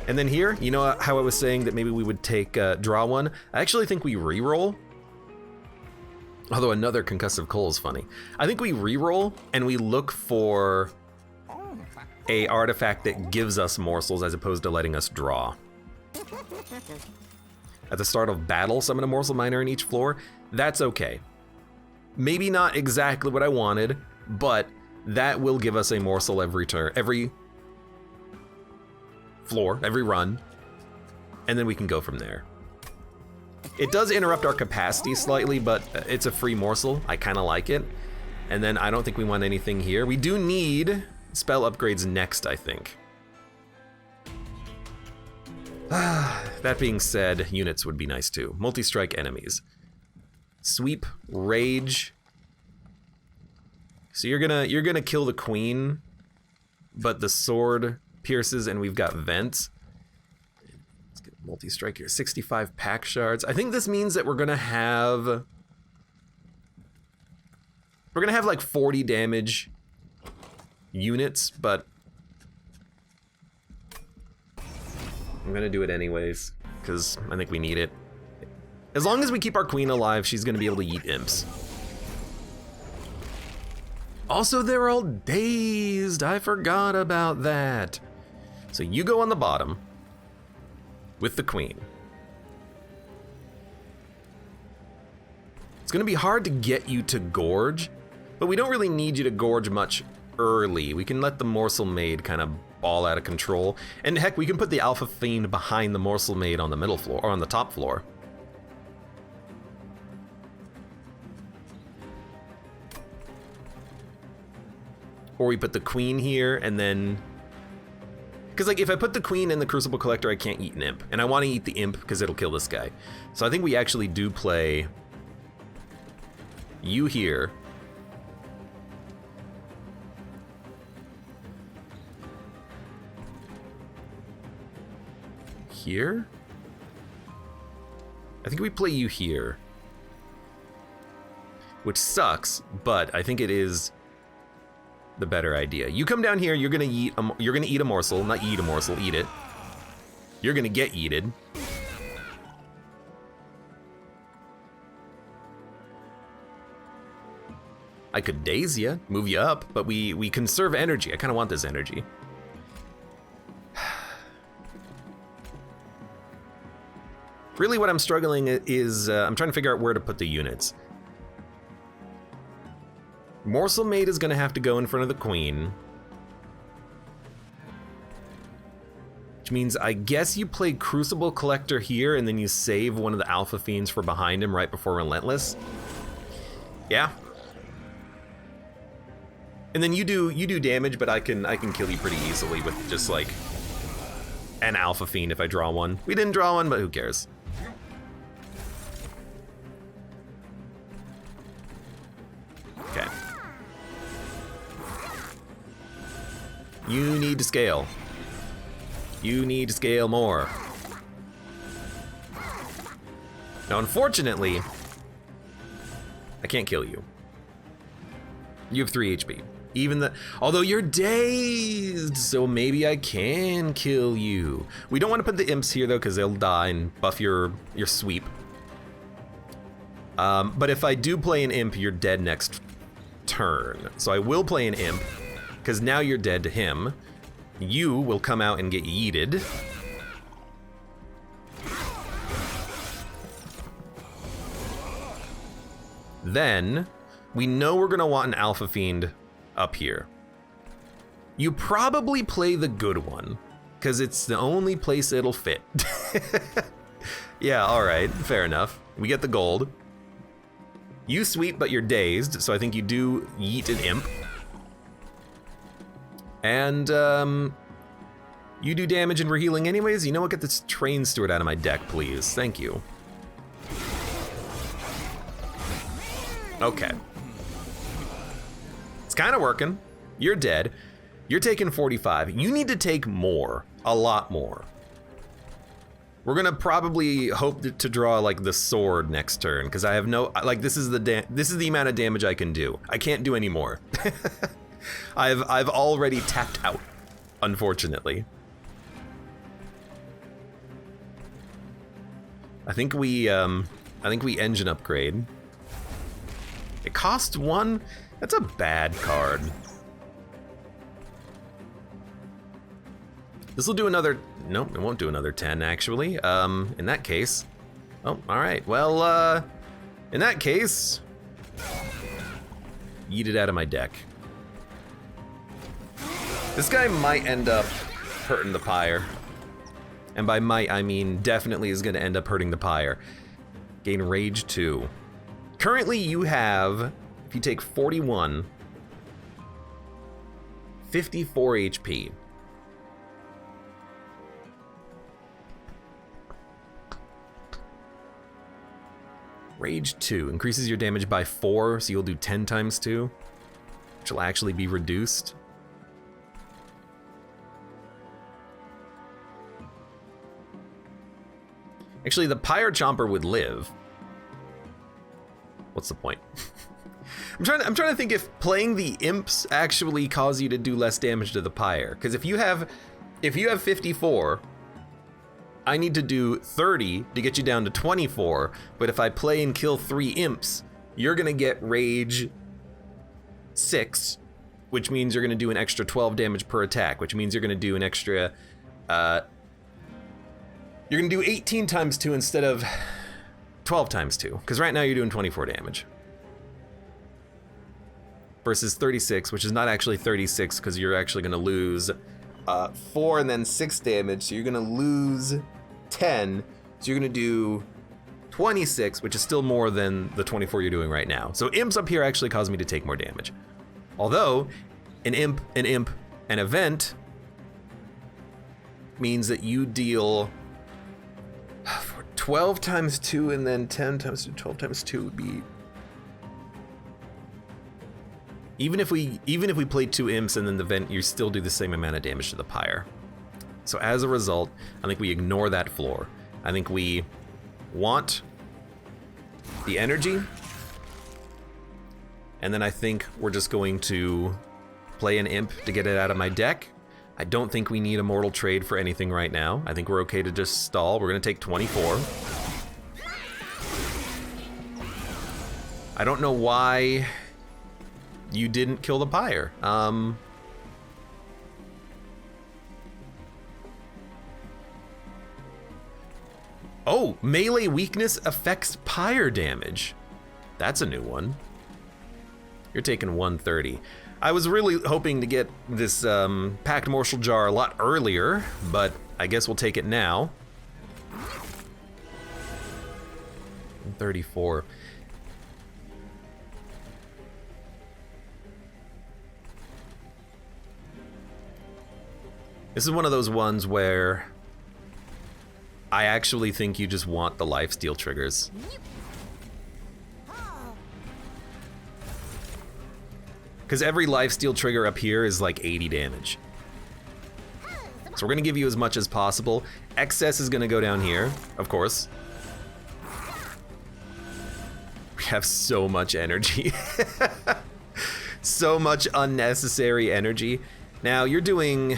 And then here, you know how I was saying that maybe we would take draw one? I actually think we reroll. Although another concussive coal is funny. I think we reroll and we look for a artifact that gives us morsels as opposed to letting us draw. At the start of battle, summon a morsel miner in each floor. That's okay. Maybe not exactly what I wanted, but that will give us a morsel every turn, every floor, every run, and then we can go from there. It does interrupt our capacity slightly, but it's a free morsel. I kind of like it. And then I don't think we want anything here. We do need spell upgrades next, I think. That being said, units would be nice too. Multi-strike enemies. Sweep, rage. So you're gonna kill the Queen, but the sword pierces and we've got vents. Multi-strike here, 65 pack shards. I think this means that we're gonna have like 40 damage units, but I'm gonna do it anyways, because I think we need it. As long as we keep our Queen alive, she's gonna be able to eat imps. Also, they're all dazed. I forgot about that. So you go on the bottom with the Queen. It's gonna be hard to get you to gorge, but we don't really need you to gorge much early. We can let the Morsel Maid kind of ball out of control. And heck, we can put the Alpha Fiend behind the Morsel Maid on the middle floor, or on the top floor. Or we put the Queen here, and then... Because like if I put the Queen in the Crucible Collector, I can't eat an imp. And I want to eat the imp because it'll kill this guy. So I think we actually do play you here. Here? I think we play you here. Which sucks, but I think it is the better idea. You come down here, you're gonna eat a morsel, not eat a morsel, eat it. You're gonna get yeeted. I could daze you, move you up, but we conserve energy. I kind of want this energy. Really what I'm struggling is, I'm trying to figure out where to put the units. Morsel Maid is gonna have to go in front of the Queen. Which means I guess you play Crucible Collector here and then you save one of the Alpha Fiends for behind him right before Relentless. Yeah. And then you do damage, but I can kill you pretty easily with just like an Alpha Fiend if I draw one. We didn't draw one, but who cares? Okay. You need to scale. You need to scale more. Now, unfortunately, I can't kill you. You have 3 HP. Although you're dazed, so maybe I can kill you. We don't want to put the imps here though, because they'll die and buff your sweep. But if I do play an imp, you're dead next turn. So I will play an imp, because now you're dead to him. You will come out and get yeeted. Then, we know we're gonna want an Alpha Fiend up here. You probably play the good one, because it's the only place it'll fit. Yeah, alright, fair enough. We get the gold. You sweep, but you're dazed, so I think you do yeet an imp. And, you do damage and we're healing anyways. You know what, get this Train Steward out of my deck, please. Thank you. Okay. It's kind of working. You're dead. You're taking 45. You need to take more. A lot more. We're gonna probably hope to draw like the sword next turn, because I have no, like this is the amount of damage I can do. I can't do any more. I've already tapped out, unfortunately. I think we engine upgrade. It costs 1. That's a bad card. This will do another, nope, it won't do another 10 actually. In that case, oh, all right. Well, in that case, yeet it out of my deck. This guy might end up hurting the Pyre. And by might, I mean definitely is gonna end up hurting the Pyre. Gain Rage 2. Currently you have, if you take 41, 54 HP. Rage 2 increases your damage by 4, so you'll do 10 times 2, which will actually be reduced. Actually, the Pyre Chomper would live. What's the point? I'm trying to think if playing the imps actually cause you to do less damage to the Pyre. Because if you have 54, I need to do 30 to get you down to 24. But if I play and kill 3 imps, you're gonna get Rage 6, which means you're gonna do an extra 12 damage per attack, which means you're gonna do an extra, you're gonna do 18 times 2 instead of 12 times 2, because right now you're doing 24 damage. Versus 36, which is not actually 36, because you're actually gonna lose 4 and then 6 damage, so you're gonna lose 10, so you're gonna do 26, which is still more than the 24 you're doing right now. So imps up here actually cause me to take more damage. Although, an imp, an event means that you deal 12 times 2 and then 10 times 2, 12 times 2 would be... Even if we play 2 imps and then the vent, you still do the same amount of damage to the Pyre. So as a result, I think we ignore that floor. I think we want the energy, and then I think we're just going to play an imp to get it out of my deck. I don't think we need a mortal trade for anything right now. I think we're okay to just stall. We're gonna take 24. I don't know why you didn't kill the pyre. Oh, melee weakness affects pyre damage. That's a new one. You're taking 130. I was really hoping to get this packed morsel jar a lot earlier, but I guess we'll take it now. 34. This is one of those ones where I actually think you just want the lifesteal triggers. Because every lifesteal trigger up here is like 80 damage. So we're gonna give you as much as possible. Excess is gonna go down here, of course. We have so much energy. So much unnecessary energy. Now you're doing...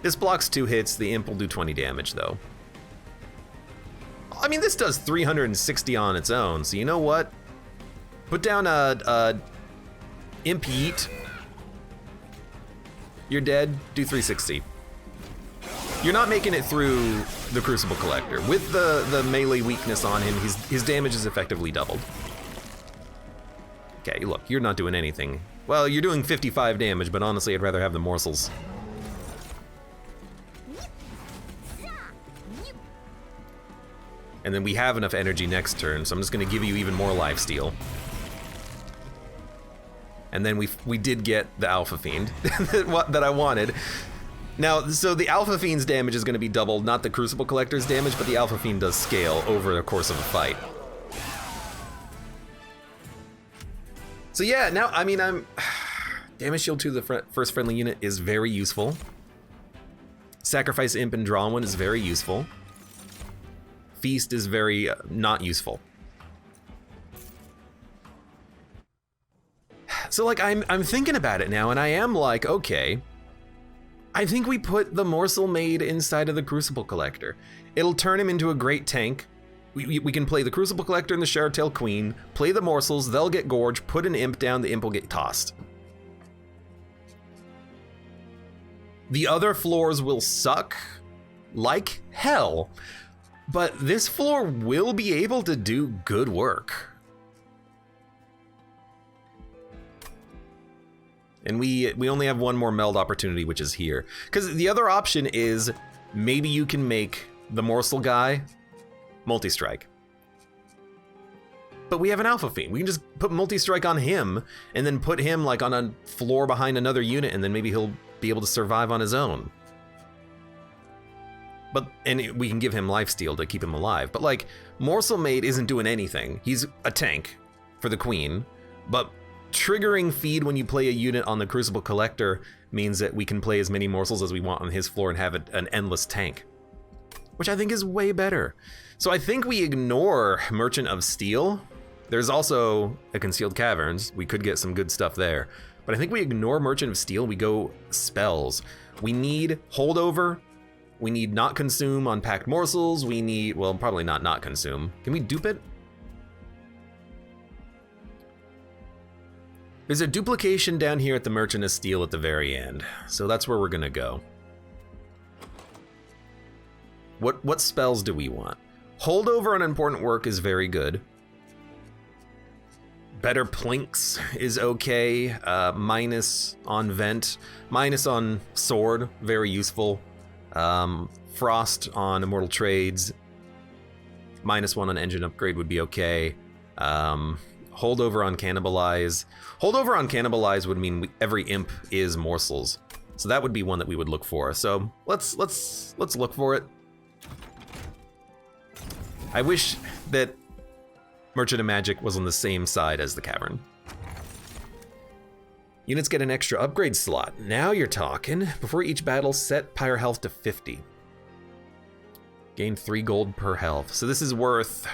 This blocks 2 hits, the imp will do 20 damage though. I mean, this does 360 on its own, so you know what? Put down a imp yeet. You're dead, do 360. You're not making it through the Crucible Collector. With the melee weakness on him, his damage is effectively doubled. Okay, look, you're not doing anything. Well, you're doing 55 damage, but honestly, I'd rather have the morsels. And then we have enough energy next turn, so I'm just gonna give you even more lifesteal. And then we did get the Alpha Fiend that I wanted. Now, so the Alpha Fiend's damage is gonna be doubled, not the Crucible Collector's damage, but the Alpha Fiend does scale over the course of a fight. So yeah, now, I mean, damage shield to the first friendly unit is very useful. Sacrifice Imp and draw one is very useful. Feast is very not useful. So like I'm thinking about it now, and I am like, okay, I think we put the Morsel Maid inside of the Crucible Collector. It'll turn him into a great tank. We can play the Crucible Collector and the Shadowtail Queen, play the morsels, they'll get gorged, put an imp down, the imp will get tossed. The other floors will suck like hell, but this floor will be able to do good work. And we only have one more meld opportunity, which is here. Because the other option is maybe you can make the morsel guy multi-strike. But we have an Alpha Fiend. We can just put multi-strike on him and then put him like on a floor behind another unit, and then maybe he'll be able to survive on his own. And we can give him lifesteal to keep him alive. But like, Morsel Maid isn't doing anything. He's a tank for the Queen, but triggering feed when you play a unit on the Crucible Collector means that we can play as many morsels as we want on his floor and have an endless tank, which I think is way better. So I think we ignore Merchant of Steel. There's also a Concealed Caverns. We could get some good stuff there. But I think we ignore Merchant of Steel, we go spells. We need Holdover. We need Not Consume on Packed Morsels. We need, well, probably not Consume. Can we dupe it? There's a duplication down here at the Merchant of Steel at the very end. So that's where we're gonna go. What spells do we want? Holdover on Important Work is very good. Better Plinks is okay. Minus on Vent. Minus on Sword, very useful. Frost on Immortal Trades. -1 on Engine Upgrade would be okay. Holdover on Cannibalize. Holdover on Cannibalize would mean every imp is morsels. So that would be one that we would look for. So let's look for it. I wish that Merchant of Magic was on the same side as the Cavern. Units get an extra upgrade slot. Now you're talking. Before each battle, set Pyre health to 50. Gain 3 gold per health. So this is worth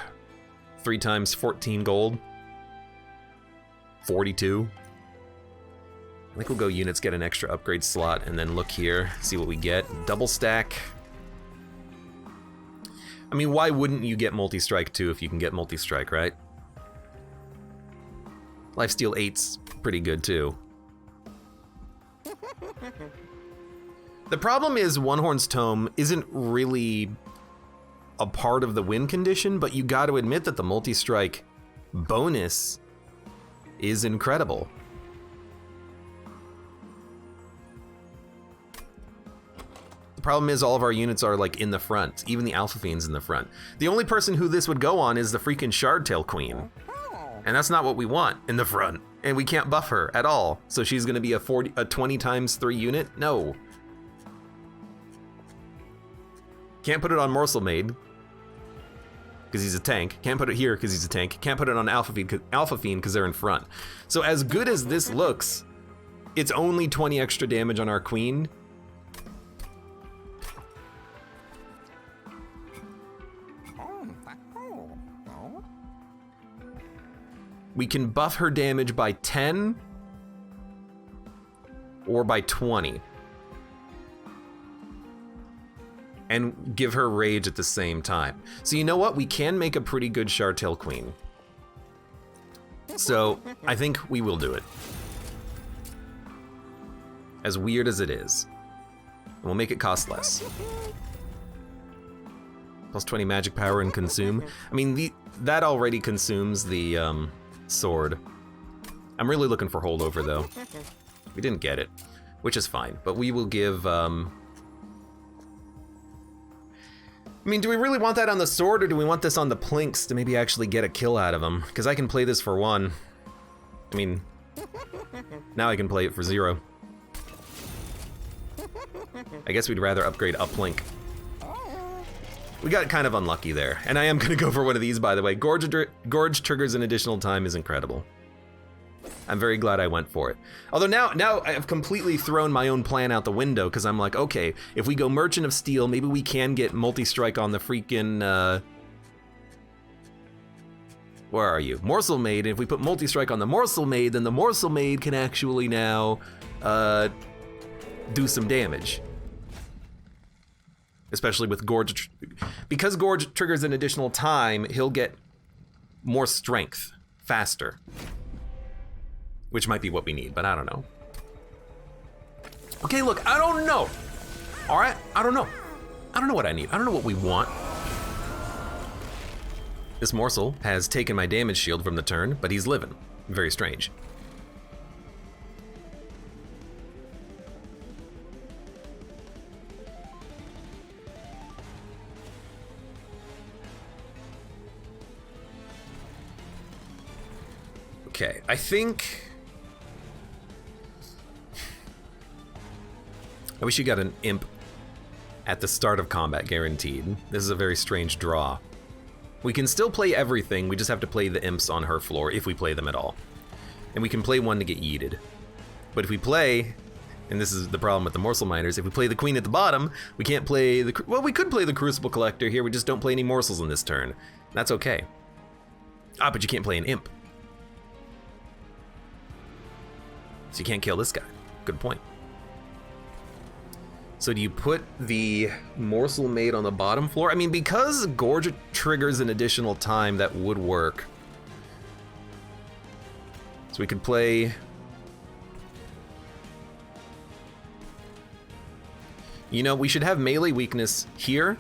3 times 14 gold. 42. I think we'll go units, get an extra upgrade slot, and then look here, see what we get. Double stack. I mean, why wouldn't you get multi-strike too if you can get multi-strike, right? Lifesteal 8's pretty good too. The problem is One Horn's Tome isn't really a part of the win condition, but you got to admit that the multi-strike bonus is incredible. The problem is all of our units are like in the front, even the Alpha Fiend's in the front. The only person who this would go on is the freaking Shardtail Queen. And that's not what we want in the front. And we can't buff her at all. So she's gonna be a 20 times 3 unit? No. Can't put it on Morsel Maid, because he's a tank. Can't put it here because he's a tank. Can't put it on Alpha Fiend because they're in front. So as good as this looks, it's only 20 extra damage on our queen. We can buff her damage by 10 or by 20. And give her rage at the same time. So you know what? We can make a pretty good Shardtail Queen. So I think we will do it. As weird as it is. And we'll make it cost less. Plus 20 magic power and consume. I mean, that already consumes the sword. I'm really looking for holdover though. We didn't get it, which is fine. But we will give... I mean, do we really want that on the sword, or do we want this on the plinks to maybe actually get a kill out of them? Because I can play this for 1. I mean, now I can play it for 0. I guess we'd rather upgrade uplink. We got kind of unlucky there. And I am going to go for one of these, by the way. Gorge triggers an additional time is incredible. I'm very glad I went for it. Although now I've completely thrown my own plan out the window, because I'm like, okay, if we go Merchant of Steel, maybe we can get multi-strike on the freaking, where are you? Morsel Maid. And if we put multi-strike on the Morsel Maid, then the Morsel Maid can actually now do some damage. Especially with Gorge. Because Gorge triggers an additional time, he'll get more strength faster. Which might be what we need, but I don't know. Okay, look, I don't know. All right, I don't know. I don't know what I need. I don't know what we want. This morsel has taken my damage shield from the turn, but he's living. Very strange. Okay, I think... I wish you got an imp at the start of combat, guaranteed. This is a very strange draw. We can still play everything, we just have to play the imps on her floor, if we play them at all. And we can play one to get yeeted. But if we play, and this is the problem with the Morsel Miners, if we play the queen at the bottom, we can't play the... Well, we could play the Crucible Collector here, we just don't play any morsels in this turn. That's okay. Ah, but you can't play an imp. So you can't kill this guy. Good point. So do you put the Morsel Maid on the bottom floor? I mean, because Gorge triggers an additional time, that would work. So we could play... You know, we should have melee weakness here.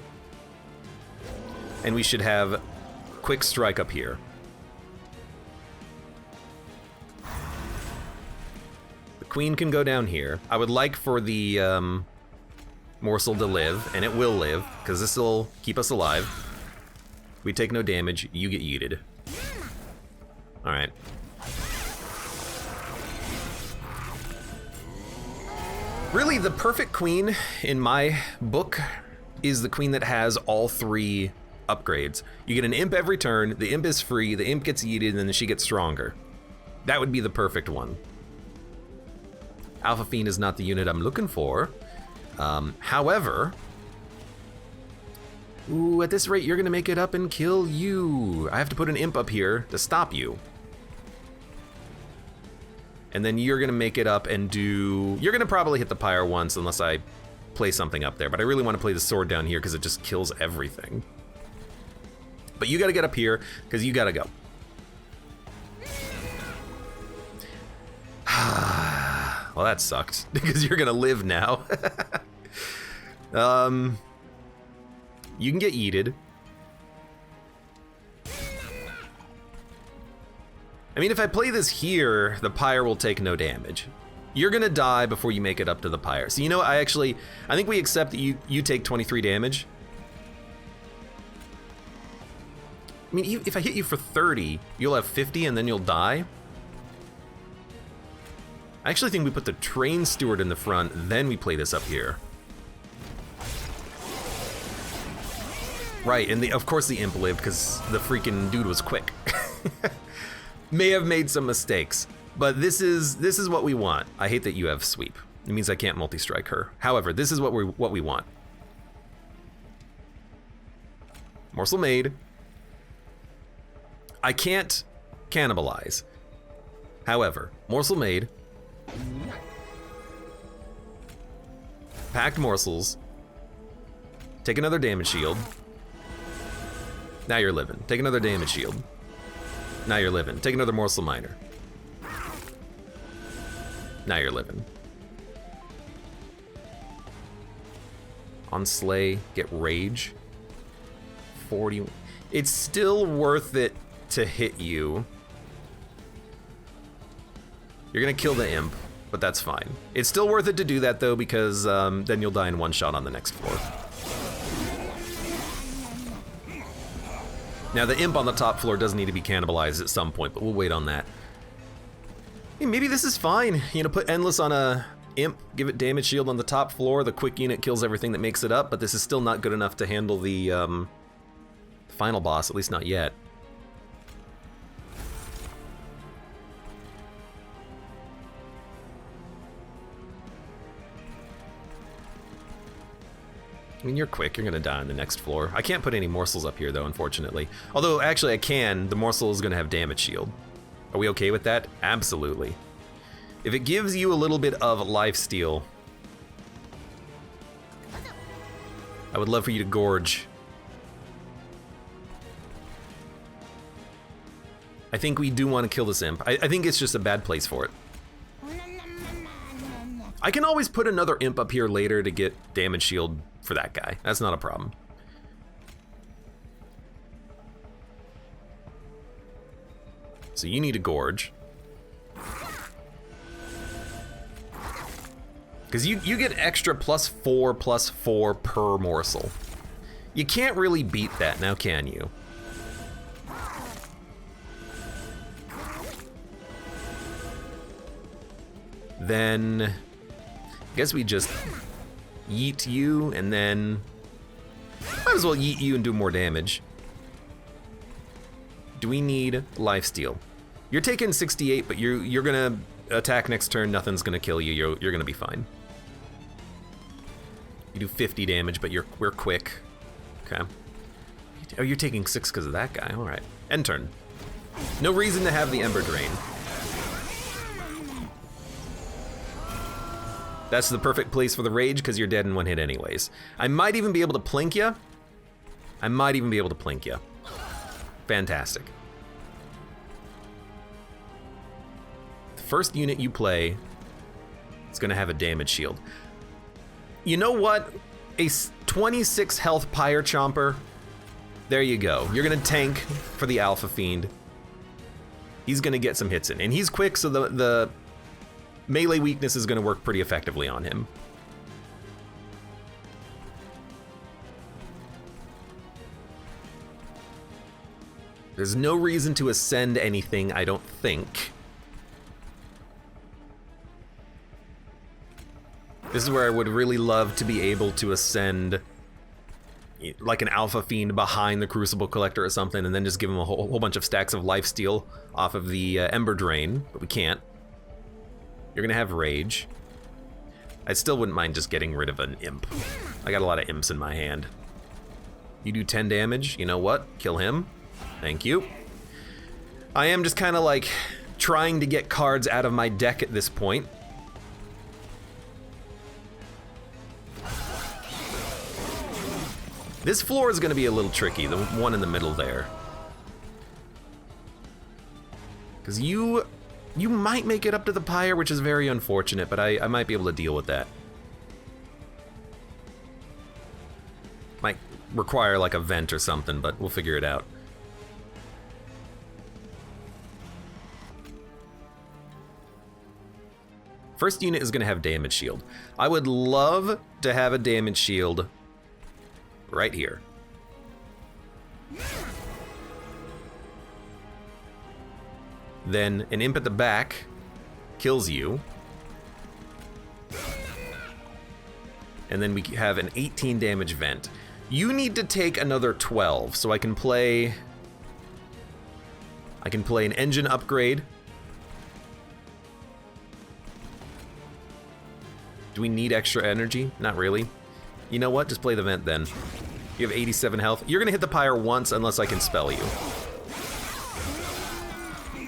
And we should have quick strike up here. The queen can go down here. I would like for the... Morsel to live, and it will live, because this will keep us alive. We take no damage, you get yeeted. Alright. Really, the perfect queen, in my book, is the queen that has all 3 upgrades. You get an imp every turn, the imp is free, the imp gets yeeted, and then she gets stronger. That would be the perfect one. Alpha Fiend is not the unit I'm looking for. However, ooh, at this rate, you're gonna make it up and kill you. I have to put an imp up here to stop you. And then you're gonna make it up and do... You're gonna probably hit the pyre once unless I play something up there. But I really want to play the sword down here because it just kills everything. But you gotta get up here because you gotta go. Well, that sucked because you're gonna live now. You can get yeeted. I mean, if I play this here, the pyre will take no damage. You're gonna die before you make it up to the pyre. So you know what, I think we accept that you take 23 damage. I mean, if I hit you for 30, you'll have 50 and then you'll die. I actually think we put the train steward in the front, then we play this up here. Right, and of course the imp lived because the freaking dude was quick. May have made some mistakes, but this is what we want. I hate that you have sweep. It means I can't multi-strike her. However, this is what we want. Morsel made. I can't cannibalize. However, morsel made. Packed morsels. Take another damage shield. Now you're living. Take another damage shield. Now you're living. Take another morsel miner. Now you're living. On slay, get rage. 40. It's still worth it to hit you. You're gonna kill the imp, but that's fine. It's still worth it to do that though, because then you'll die in one shot on the next floor. Now the imp on the top floor does need to be cannibalized at some point, but we'll wait on that. Hey, maybe this is fine. You know, put endless on a imp, give it damage shield on the top floor. The quick unit kills everything that makes it up, but this is still not good enough to handle the final boss, at least not yet. I mean, you're quick, you're gonna die on the next floor. I can't put any morsels up here though, unfortunately. Although, actually I can, the morsel is gonna have damage shield. Are we okay with that? Absolutely. If it gives you a little bit of lifesteal, I would love for you to gorge. I think we do want to kill this imp. I think it's just a bad place for it. I can always put another imp up here later to get damage shield for that guy. That's not a problem. So you need to gorge. Because you get extra +4/+4 per morsel. You can't really beat that now, can you? Then I guess we just yeet you, and then might as well yeet you and do more damage. Do we need lifesteal? You're taking 68, but you're gonna attack next turn. Nothing's gonna kill you. You're gonna be fine. You do 50 damage, but we're quick. Okay. Oh, you're taking 6 because of that guy. All right. End turn. No reason to have the Ember Drain. That's the perfect place for the rage because you're dead in one hit anyways. I might even be able to plink you. Fantastic. The first unit you play is gonna have a damage shield. You know what? A 26 health Pyre Chomper. There you go. You're gonna tank for the Alpha Fiend. He's gonna get some hits in, and he's quick, so the melee weakness is going to work pretty effectively on him. There's no reason to ascend anything, I don't think. This is where I would really love to be able to ascend like an Alpha Fiend behind the Crucible Collector or something, and then just give him a whole bunch of stacks of lifesteal off of the Ember Drain, but we can't. You're gonna have rage. I still wouldn't mind just getting rid of an imp. I got a lot of imps in my hand. You do 10 damage, you know what? Kill him. Thank you. I am just kind of like trying to get cards out of my deck at this point. This floor is going to be a little tricky, the one in the middle there. Because you might make it up to the pyre, which is very unfortunate, but I might be able to deal with that. Might require like a vent or something, but we'll figure it out. First unit is going to have damage shield. I would love to have a damage shield right here. Then an imp at the back kills you. And then we have an 18 damage vent. You need to take another 12, so I can play an engine upgrade. Do we need extra energy? Not really. You know what? Just play the vent then. You have 87 health. You're gonna hit the pyre once unless I can spell you.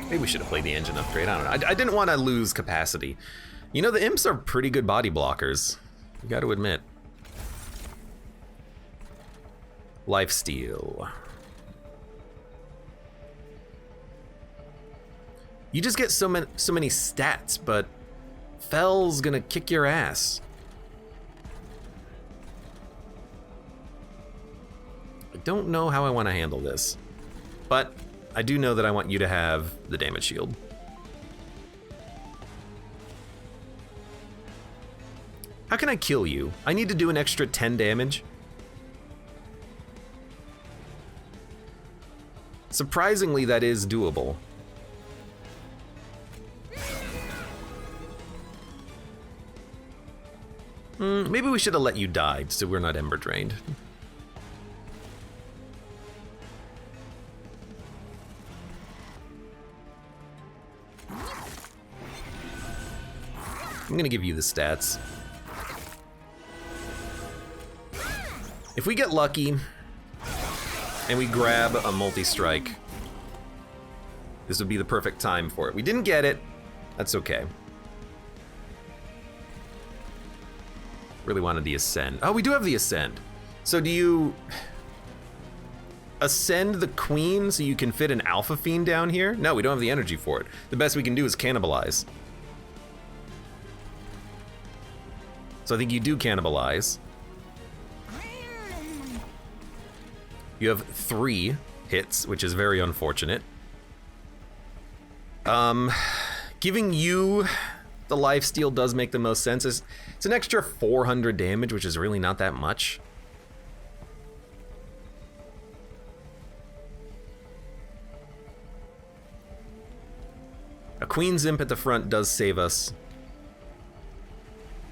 Maybe we should have played the engine upgrade. I don't know. I didn't want to lose capacity. You know, the imps are pretty good body blockers. You got to admit. Lifesteal. You just get so many stats, but Fell's gonna kick your ass. I don't know how I want to handle this, but I do know that I want you to have the damage shield. How can I kill you? I need to do an extra 10 damage. Surprisingly, that is doable. Maybe we should have let you die so we're not ember drained. I'm gonna give you the stats. If we get lucky and we grab a multi-strike, this would be the perfect time for it. We didn't get it, that's okay. Really wanted the ascend. Oh, we do have the ascend. So do you ascend the queen so you can fit an alpha fiend down here? No, we don't have the energy for it. The best we can do is cannibalize. So I think you do cannibalize. You have 3 hits, which is very unfortunate. Giving you the lifesteal does make the most sense. It's an extra 400 damage, which is really not that much. A Queen's Imp at the front does save us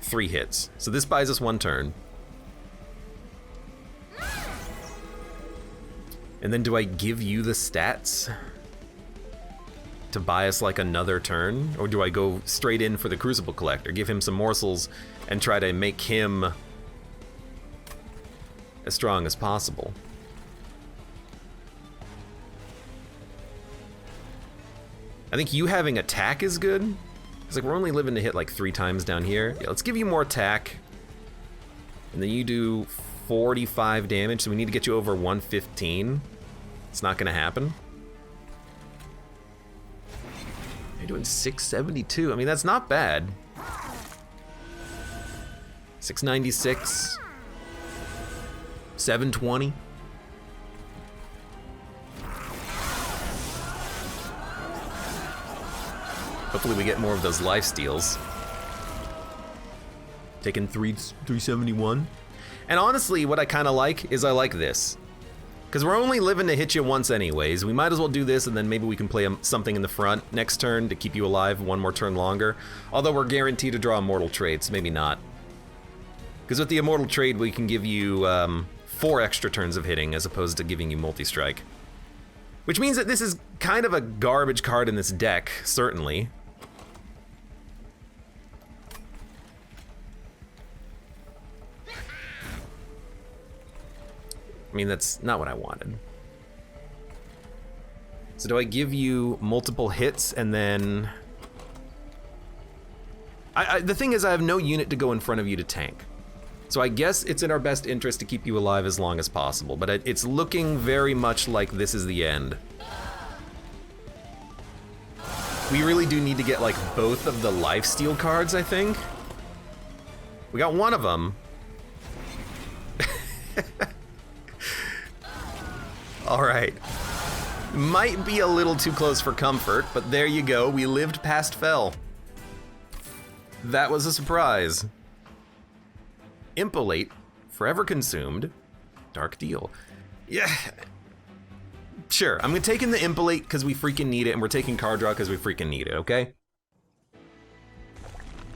3 hits. So this buys us 1 turn. And then do I give you the stats to buy us like another turn? Or do I go straight in for the Crucible Collector, give him some morsels, and try to make him as strong as possible? I think you having attack is good. It's like we're only living to hit like 3 times down here. Yeah, let's give you more attack. And then you do 45 damage, so we need to get you over 115. It's not gonna happen. You're doing 672. I mean, that's not bad. 696. 720. Hopefully we get more of those life steals. Taking 371. And honestly, what I kind of like is I like this. Because we're only living to hit you once anyways. We might as well do this, and then maybe we can play something in the front next turn to keep you alive 1 more turn longer. Although we're guaranteed to draw Immortal Trade, so maybe not. Because with the Immortal Trade, we can give you 4 extra turns of hitting as opposed to giving you multi-strike. Which means that this is kind of a garbage card in this deck, certainly. I mean, that's not what I wanted. So do I give you multiple hits and then... the thing is, I have no unit to go in front of you to tank. So I guess it's in our best interest to keep you alive as long as possible, but it's looking very much like this is the end. We really do need to get like both of the lifesteal cards, I think. We got one of them. All right. Might be a little too close for comfort, but there you go. We lived past fell. That was a surprise. Impolate, forever consumed, dark deal. Yeah. Sure, I'm taking the Impolate because we freaking need it, and we're taking card draw because we freaking need it, okay?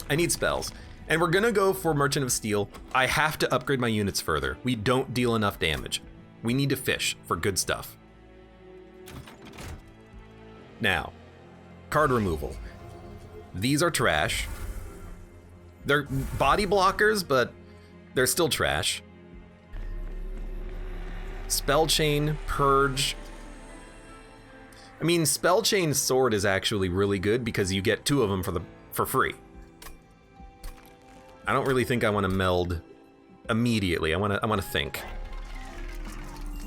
I need spells. And we're gonna go for Merchant of Steel. I have to upgrade my units further. We don't deal enough damage. We need to fish for good stuff. Now, card removal. These are trash. They're body blockers, but they're still trash. Spell Chain, Purge. I mean, Spell Chain Sword is actually really good because you get 2 of them for free. I don't really think I want to meld immediately. I want to think.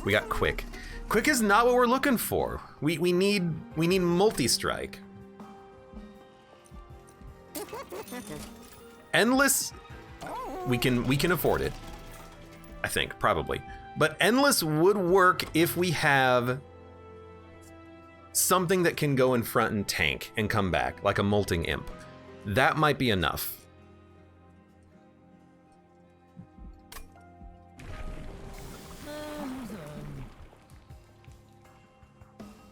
We got Quick. Quick is not what we're looking for. We need multi-strike. Endless, we can afford it. I think, probably. But Endless would work if we have something that can go in front and tank and come back, like a Molting Imp. That might be enough.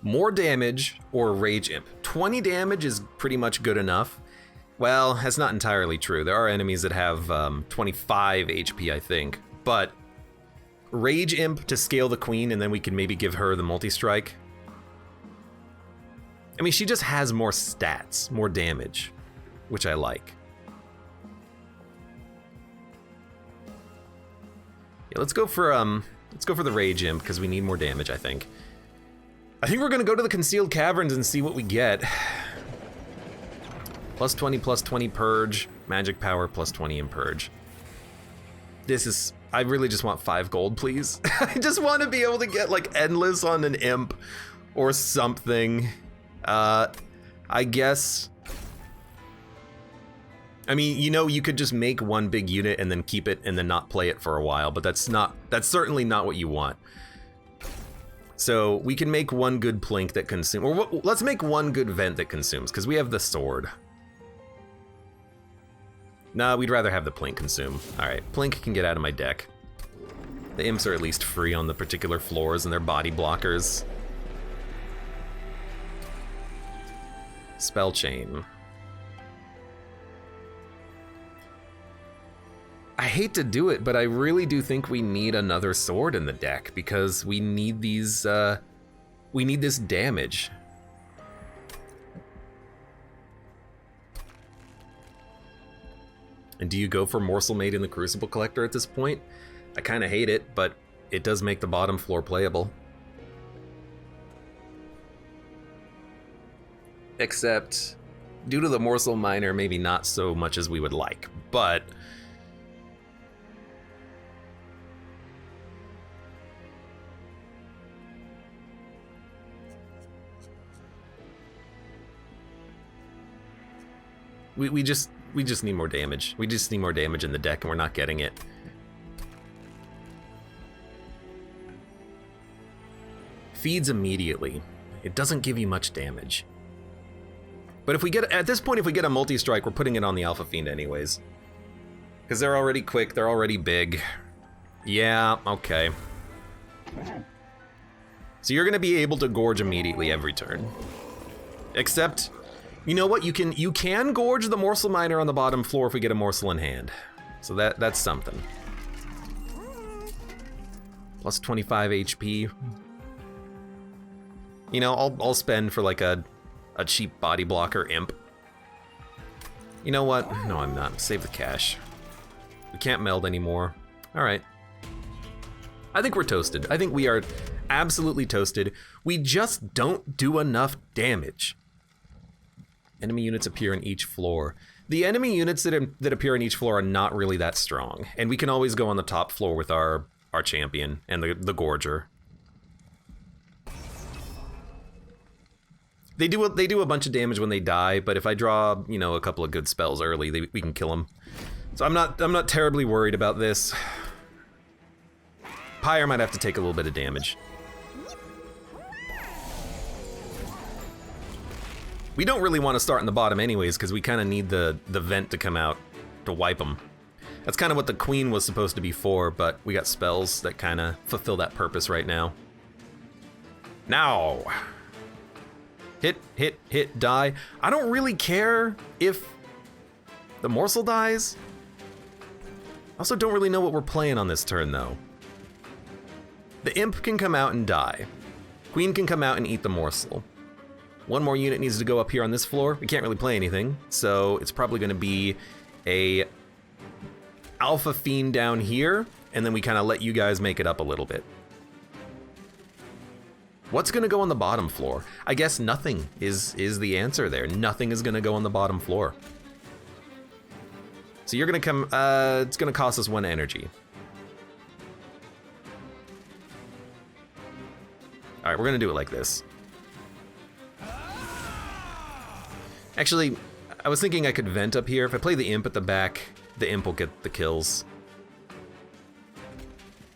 More damage or Rage Imp. 20 damage is pretty much good enough. Well, that's not entirely true. There are enemies that have 25 HP, I think. But Rage Imp to scale the Queen, and then we can maybe give her the multi-strike. I mean, she just has more stats, more damage, which I like. Yeah, let's go for the Rage Imp because we need more damage, I think. I think we're gonna go to the Concealed Caverns and see what we get. Plus 20 Purge, magic power, plus 20 in Purge. This is, I really just want 5 gold, please. I just want to be able to get like Endless on an Imp or something. I guess. I mean, you know, you could just make one big unit and then keep it and then not play it for a while, but that's certainly not what you want. So we can make one good Plink that consumes, or let's make one good Vent that consumes, because we have the sword. Nah, we'd rather have the Plink consume. All right, Plink can get out of my deck. The Imps are at least free on the particular floors and they're body blockers. Spell Chain. I hate to do it, but I really do think we need another sword in the deck because we need these, we need this damage. And do you go for Morsel Maid in the Crucible Collector at this point? I kind of hate it, but it does make the bottom floor playable. Except, due to the Morsel Miner, maybe not so much as we would like, but... We just need more damage. We just need more damage in the deck and we're not getting it. Feeds immediately. It doesn't give you much damage. But if we get, at this point, if we get a multi-strike, we're putting it on the Alpha Fiend anyways. Because they're already quick, they're already big. Yeah, okay. So you're gonna be able to gorge immediately every turn. Except, you know what? You can gorge the Morsel Miner on the bottom floor if we get a morsel in hand. So that's something. Plus 25 HP. You know, I'll spend for like a cheap body blocker Imp. You know what? No, I'm not. Save the cash. We can't meld anymore. All right. I think we're toasted. I think we are absolutely toasted. We just don't do enough damage. Enemy units appear in each floor. The enemy units that appear in each floor are not really that strong, and we can always go on the top floor with our champion and the Gorger. They do a bunch of damage when they die, but if I draw, you know, a couple of good spells early, we can kill them. So I'm not terribly worried about this. Pyre might have to take a little bit of damage. We don't really want to start in the bottom anyways, because we kind of need the vent to come out to wipe them. That's kind of what the queen was supposed to be for, but we got spells that kind of fulfill that purpose right now. Now! Hit, hit, hit, die. I don't really care if the morsel dies. I also don't really know what we're playing on this turn, though. The imp can come out and die. Queen can come out and eat the morsel. One more unit needs to go up here on this floor. We can't really play anything, so it's probably going to be a Alpha Fiend down here, and then we kind of let you guys make it up a little bit. What's going to go on the bottom floor? I guess nothing is the answer there. Nothing is going to go on the bottom floor. So you're going to come, it's going to cost us 1 energy. All right, we're going to do it like this. Actually, I was thinking I could vent up here. If I play the imp at the back, the imp will get the kills.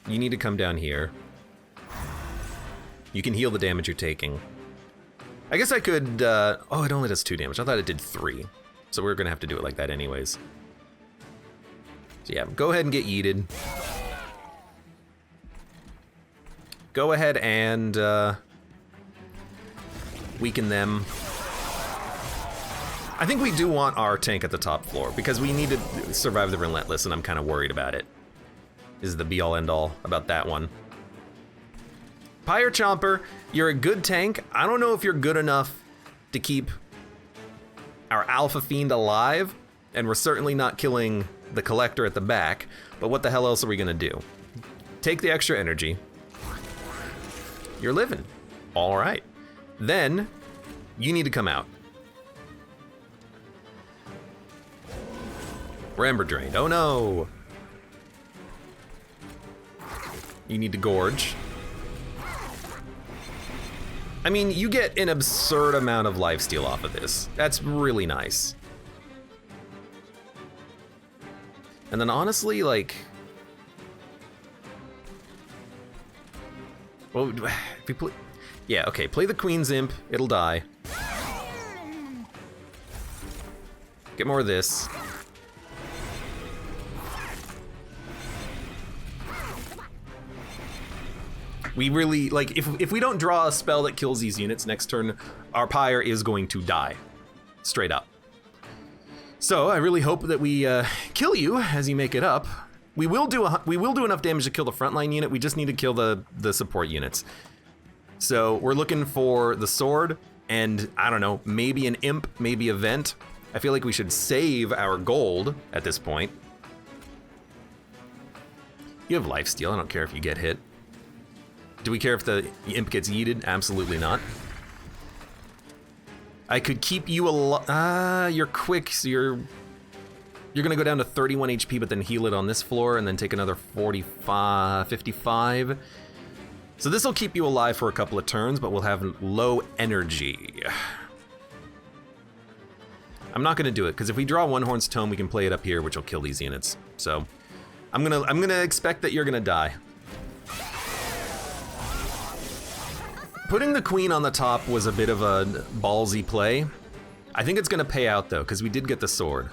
You need to come down here. You can heal the damage you're taking. I guess I could, oh, it only does 2 damage. I thought it did 3. So we're gonna have to do it like that anyways. So yeah, go ahead and get yeeted. Go ahead and weaken them. I think we do want our tank at the top floor because we need to survive the Relentless, and I'm kind of worried about it. This is the be-all end-all about that one. Pyre Chomper, you're a good tank. I don't know if you're good enough to keep our Alpha Fiend alive, and we're certainly not killing the Collector at the back, but what the hell else are we gonna do? Take the extra energy. You're living. All right. Then, you need to come out. We're Ember Drained. Oh no! You need to Gorge. I mean, you get an absurd amount of lifesteal off of this. That's really nice. And then honestly, like... Well, if we play... Yeah, okay, play the Queen's Imp, it'll die. Get more of this. We really, like, if we don't draw a spell that kills these units next turn, our Pyre is going to die. Straight up. So, I really hope that we kill you as you make it up. We will do enough damage to kill the frontline unit, we just need to kill the support units. So, we're looking for the sword, and, I don't know, maybe an imp, maybe a vent. I feel like we should save our gold at this point. You have lifesteal, I don't care if you get hit. Do we care if the imp gets yeeted? Absolutely not. I could keep you alive. You're quick, so you're gonna go down to 31 HP, but then heal it on this floor, and then take another 55. So this will keep you alive for a couple of turns, but we'll have low energy. I'm not gonna do it, because if we draw One Horn's Tome, we can play it up here, which will kill these units. So I'm gonna expect that you're gonna die. Putting the Queen on the top was a bit of a ballsy play. I think it's gonna pay out though, because we did get the sword.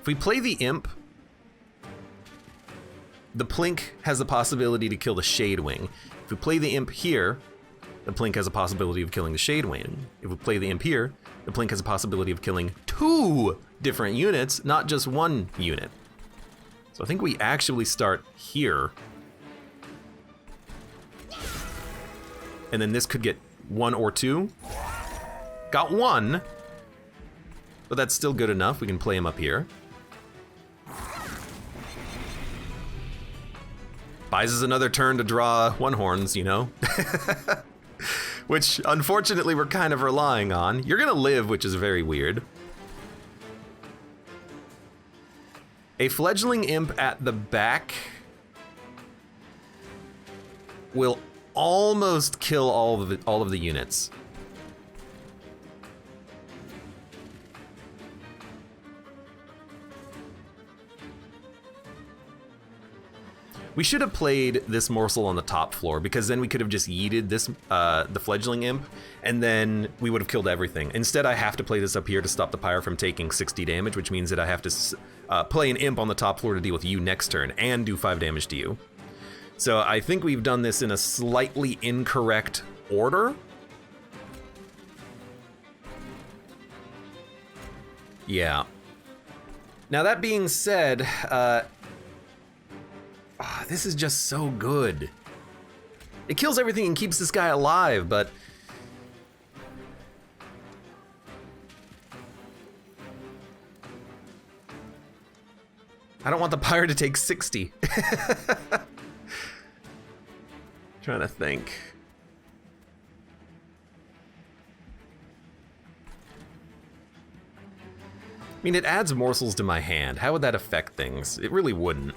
If we play the Imp, the Plink has the possibility to kill the Shadewing. If we play the Imp here, the Plink has a possibility of killing the Shadewing. If we play the Imp here, the Plink has a possibility of killing 2 different units, not just 1 unit. So I think we actually start here. And then this could get 1 or 2. Got 1. But that's still good enough. We can play him up here. Buys us another turn to draw one horns, you know? Which, unfortunately, we're kind of relying on. You're gonna live, which is very weird. A fledgling imp at the back will almost kill all of the units. We should have played this morsel on the top floor, because then we could have just yeeted this, the fledgling imp, and then we would have killed everything. Instead, I have to play this up here to stop the pyre from taking 60 damage, which means that I have to play an imp on the top floor to deal with you next turn and do 5 damage to you. So I think we've done this in a slightly incorrect order. Yeah. Now that being said, this is just so good. It kills everything and keeps this guy alive, but I don't want the pyre to take 60. Trying to think. I mean, it adds morsels to my hand. How would that affect things? It really wouldn't.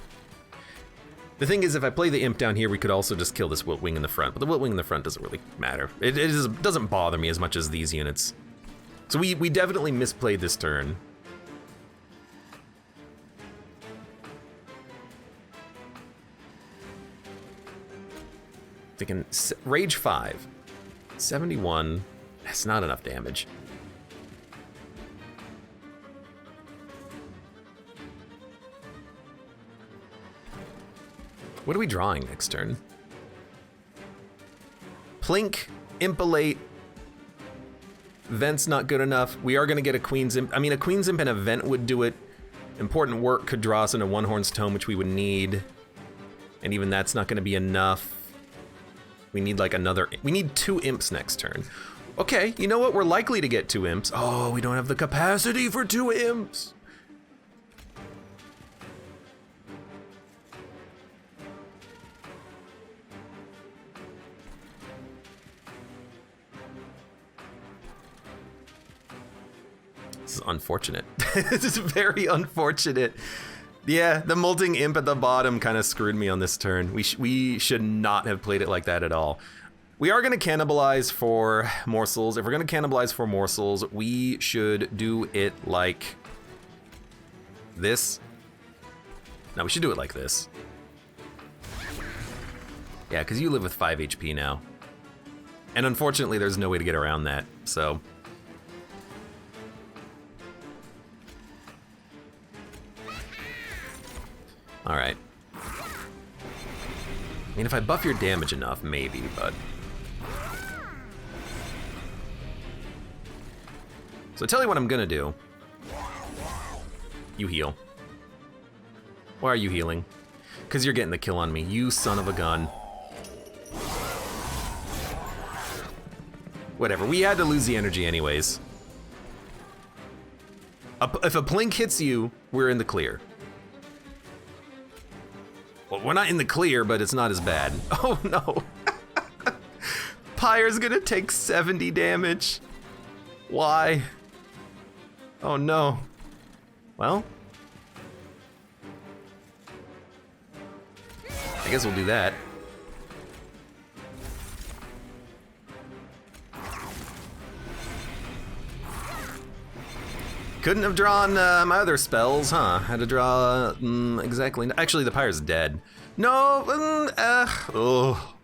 The thing is, if I play the imp down here, we could also just kill this wilt wing in the front, but the wilt wing in the front doesn't really matter. It doesn't bother me as much as these units. So we definitely misplayed this turn. Thinking Rage 5. 71. That's not enough damage. What are we drawing next turn? Plink, Impalate. Vent's not good enough. We are gonna get a Queen's Imp. I mean, a Queen's Imp and a Vent would do it. Important Work could draw us into One Horn's Tome, which we would need. And even that's not gonna be enough. We need like another, we need 2 imps next turn. Okay, you know what? We're likely to get 2 imps. Oh, we don't have the capacity for 2 imps. This is unfortunate. This is very unfortunate. Yeah, the molting imp at the bottom kind of screwed me on this turn. We should not have played it like that at all. We are going to cannibalize for morsels. If we're going to cannibalize for morsels, we should do it like this. No, we should do it like this. Yeah, because you live with 5 HP now. And unfortunately, there's no way to get around that, so... Alright. I mean, if I buff your damage enough, maybe, but... So tell you what I'm gonna do. You heal. Why are you healing? Because you're getting the kill on me, you son of a gun. Whatever, we had to lose the energy anyways. If a plink hits you, we're in the clear. Well, we're not in the clear, but it's not as bad. Oh no. Pyre's gonna take 70 damage. Why? Oh no. Well. I guess we'll do that. Couldn't have drawn my other spells, huh? Had to draw exactly. Actually, the pyre's dead. No, oh.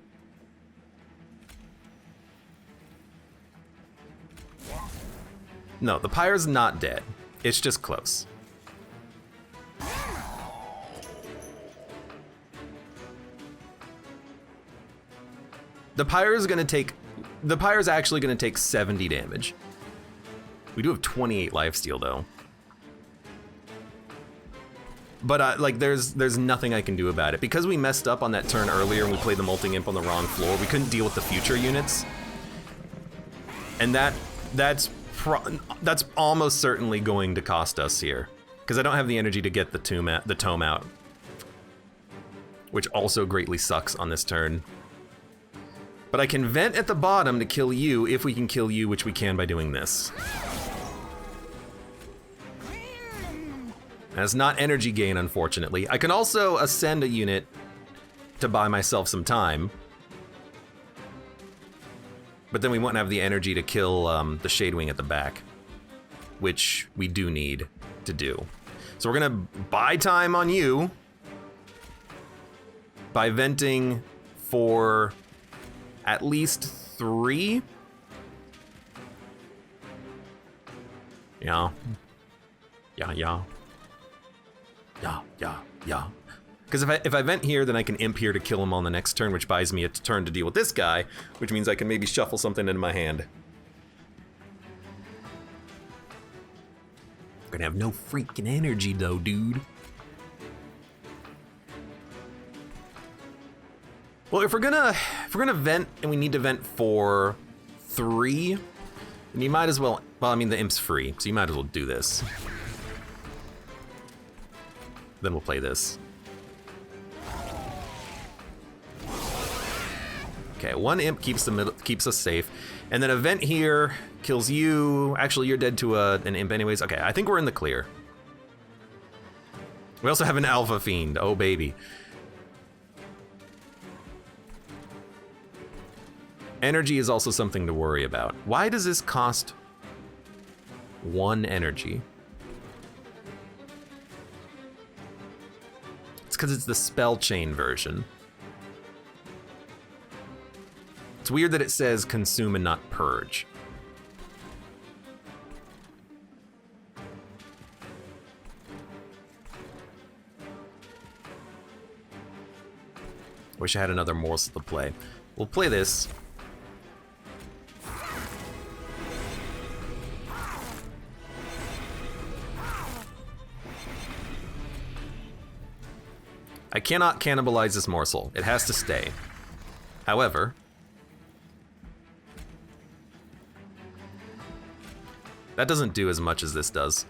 No, the pyre's not dead. It's just close. The pyre's gonna take. The pyre's actually gonna take 70 damage. We do have 28 lifesteal though. But like there's nothing I can do about it. Because we messed up on that turn earlier and we played the molting imp on the wrong floor, we couldn't deal with the future units. And that's that's almost certainly going to cost us here. Because I don't have the energy to get the tome out. Which also greatly sucks on this turn. But I can vent at the bottom to kill you if we can kill you, which we can by doing this. That's not energy gain, unfortunately. I can also ascend a unit to buy myself some time. But then we won't have the energy to kill the Shadewing at the back, which we do need to do. So we're gonna buy time on you by venting for at least 3. Yeah. Because if I vent here, then I can imp here to kill him on the next turn, which buys me a turn to deal with this guy, which means I can maybe shuffle something into my hand. I'm gonna have no freaking energy though, dude. Well, if we're gonna vent and we need to vent for 3, then you might as well. Well, I mean the imp's free, so you might as well do this. Then we'll play this. Okay, 1 imp keeps us safe, and then a vent here kills you. Actually, you're dead to an imp anyways. Okay, I think we're in the clear. We also have an alpha fiend. Oh baby. Energy is also something to worry about. Why does this cost 1 energy? It's because it's the spell chain version. It's weird that it says consume and not purge. Wish I had another morsel to play. We'll play this. I cannot cannibalize this morsel. It has to stay. However, that doesn't do as much as this does.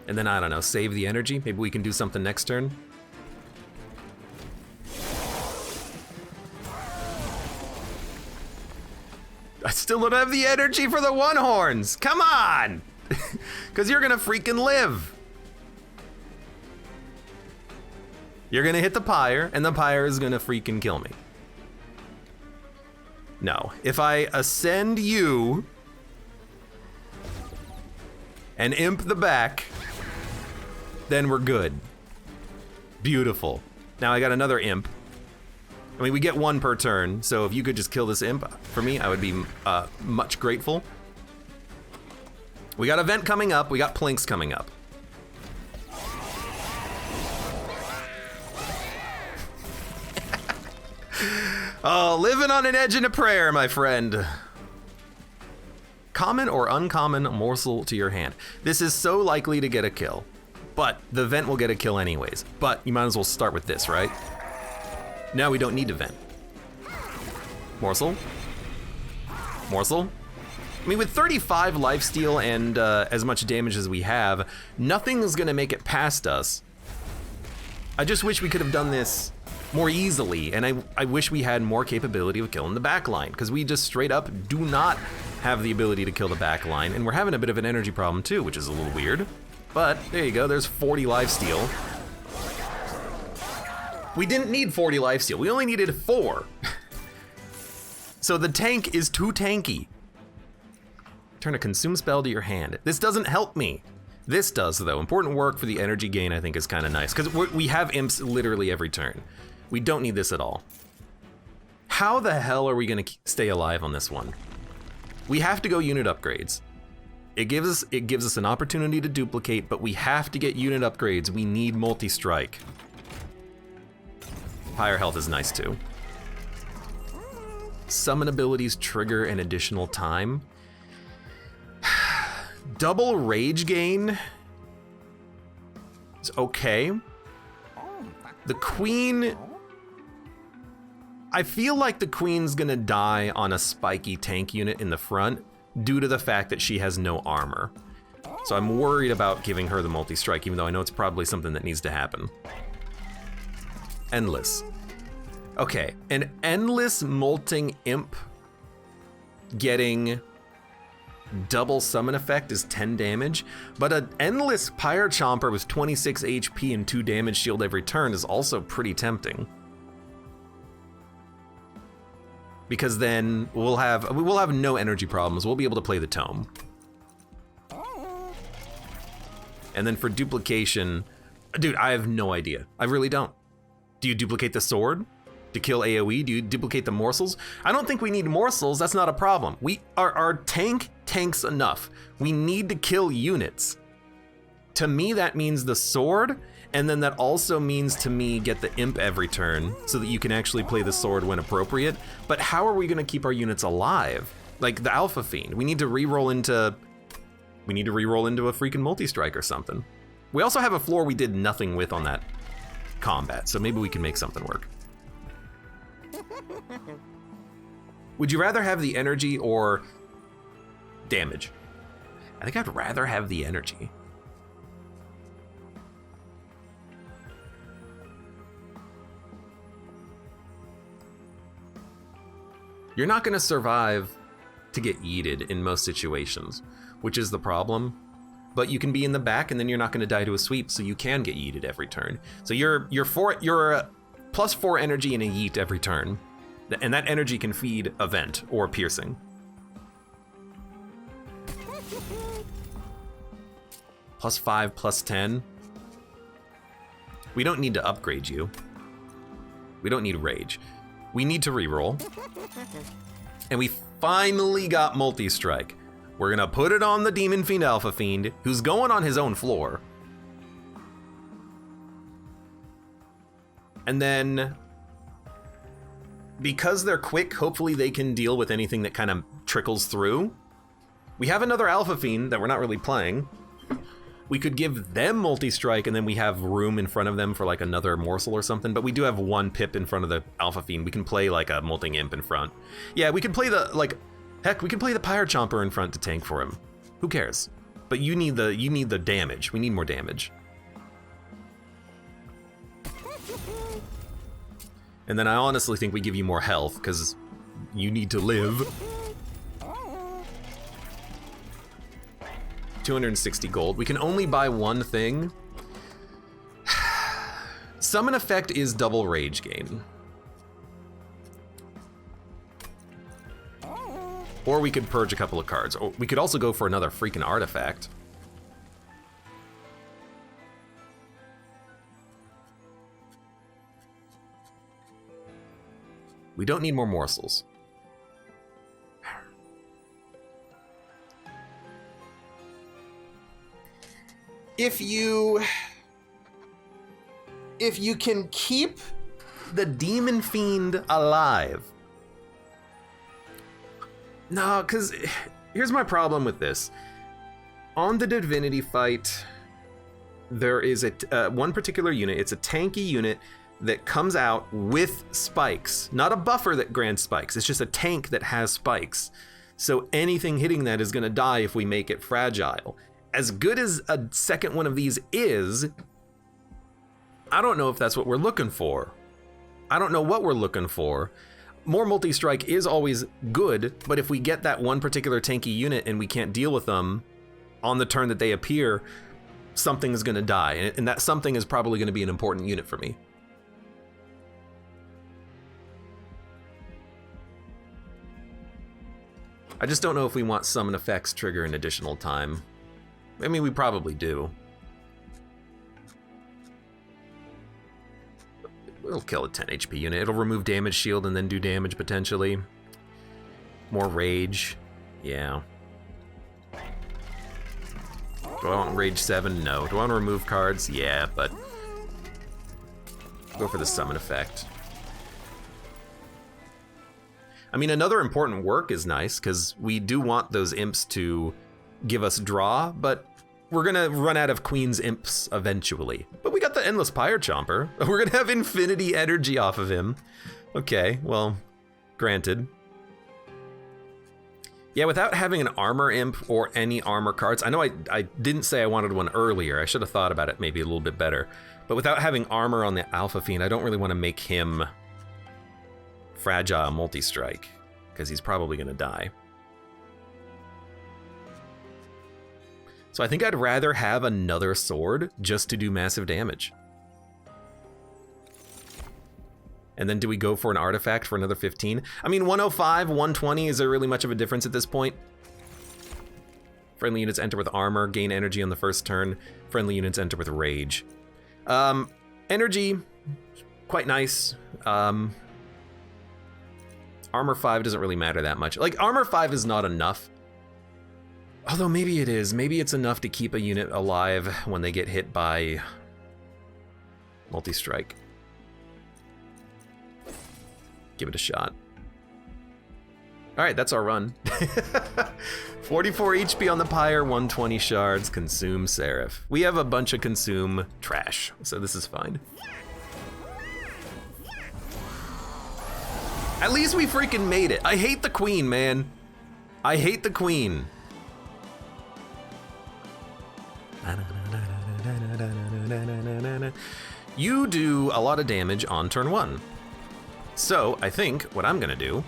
And then, I don't know, save the energy? Maybe we can do something next turn? I still don't have the energy for the one horns! Come on! Because you're gonna freaking live! You're gonna hit the pyre, and the pyre is gonna freaking kill me. No. If I ascend you and imp the back, then we're good. Beautiful. Now I got another imp. I mean, we get 1 per turn, so if you could just kill this imp for me, I would be much grateful. We got event coming up, we got plinks coming up. Oh, living on an edge and a prayer, my friend. Common or uncommon morsel to your hand. This is so likely to get a kill, but the vent will get a kill anyways. But you might as well start with this, right? Now we don't need to vent. Morsel. Morsel. I mean, with 35 lifesteal and as much damage as we have, nothing is gonna make it past us. I just wish we could have done this more easily, and I wish we had more capability of killing the backline, because we just straight up do not have the ability to kill the backline, and we're having a bit of an energy problem too, which is a little weird. But there you go, there's 40 lifesteal. We didn't need 40 lifesteal, we only needed 4. So the tank is too tanky. Turn a consume spell to your hand. This doesn't help me. This does, though. Important work for the energy gain, I think, is kind of nice, because we have imps literally every turn. We don't need this at all. How the hell are we gonna stay alive on this one? We have to go unit upgrades. It gives us an opportunity to duplicate, but we have to get unit upgrades. We need multi-strike. Higher health is nice too. Summon abilities trigger an additional time. Double rage gain is okay. The queen, I feel like the queen's gonna die on a spiky tank unit in the front due to the fact that she has no armor. So I'm worried about giving her the multi-strike, even though I know it's probably something that needs to happen. Endless. Okay, an endless molting imp getting double summon effect is 10 damage, but an endless pyre chomper with 26 HP and 2 damage shield every turn is also pretty tempting. Because then we'll have no energy problems. We'll be able to play the tome. And then for duplication, dude, I have no idea. I really don't. Do you duplicate the sword to kill AoE? Do you duplicate the morsels? I don't think we need morsels. That's not a problem. Our tank tanks enough. We need to kill units. To me, that means the sword, and then that also means to me get the imp every turn so that you can actually play the sword when appropriate. But how are we gonna keep our units alive? Like the Alpha Fiend, we need to re-roll into a freaking multi-strike or something. We also have a floor we did nothing with on that combat, so maybe we can make something work. Would you rather have the energy or damage? I think I'd rather have the energy. You're not gonna survive to get yeeted in most situations, which is the problem. But you can be in the back and then you're not gonna die to a sweep, so you can get yeeted every turn. So you're +4 energy and a yeet every turn. And that energy can feed a vent or piercing. +5, +10. We don't need to upgrade you. We don't need rage. We need to reroll. And we finally got multi-strike. We're gonna put it on the Demon Fiend Alpha Fiend, who's going on his own floor. And then, because they're quick, hopefully they can deal with anything that kind of trickles through. We have another Alpha Fiend that we're not really playing. We could give them multi-strike and then we have room in front of them for like another morsel or something, but we do have one pip in front of the Alpha Fiend. We can play like a molting imp in front. Yeah, we could play heck, we can play the Pyre Chomper in front to tank for him. Who cares? But you need the damage. We need more damage. And then I honestly think we give you more health, because you need to live. 260 gold. We can only buy one thing. Summon effect is double rage gain. Or we could purge a couple of cards. Or we could also go for another freaking artifact. We don't need more morsels. If you can keep the Demon Fiend alive. No, because here's my problem with this. On the Divinity fight, there is one particular unit. It's a tanky unit that comes out with spikes. Not a buffer that grants spikes. It's just a tank that has spikes. So anything hitting that is going to die if we make it fragile. As good as a second one of these is, I don't know if that's what we're looking for. I don't know what we're looking for. More multi-strike is always good, but if we get that one particular tanky unit and we can't deal with them on the turn that they appear, something's gonna die, and that something is probably gonna be an important unit for me. I just don't know if we want summon effects trigger an additional time. I mean, we probably do. It'll kill a 10 HP unit. It'll remove damage shield and then do damage potentially. More rage. Yeah. Do I want rage 7? No. Do I want to remove cards? Yeah, but go for the summon effect. I mean, another important work is nice because we do want those imps to give us draw, but we're gonna run out of Queen's imps eventually. But we got the Endless Pyre Chomper. We're gonna have infinity energy off of him. Okay, well, granted. Yeah, without having an armor imp or any armor cards, I know I didn't say I wanted one earlier. I should have thought about it maybe a little bit better. But without having armor on the Alpha Fiend, I don't really want to make him fragile multi-strike, because he's probably going to die. So I think I'd rather have another sword just to do massive damage. And then do we go for an artifact for another 15? I mean, 105, 120, is there really much of a difference at this point? Friendly units enter with armor, gain energy on the first turn. Friendly units enter with rage. Energy, quite nice. Armor 5 doesn't really matter that much. Like, armor 5 is not enough. Although maybe it is. Maybe it's enough to keep a unit alive when they get hit by multi-strike. Give it a shot. All right, that's our run. 44 HP on the pyre, 120 shards, consume Seraph. We have a bunch of consume trash, so this is fine. At least we freaking made it. I hate the queen, man. I hate the queen. You do a lot of damage on turn 1. So, I think what I'm gonna do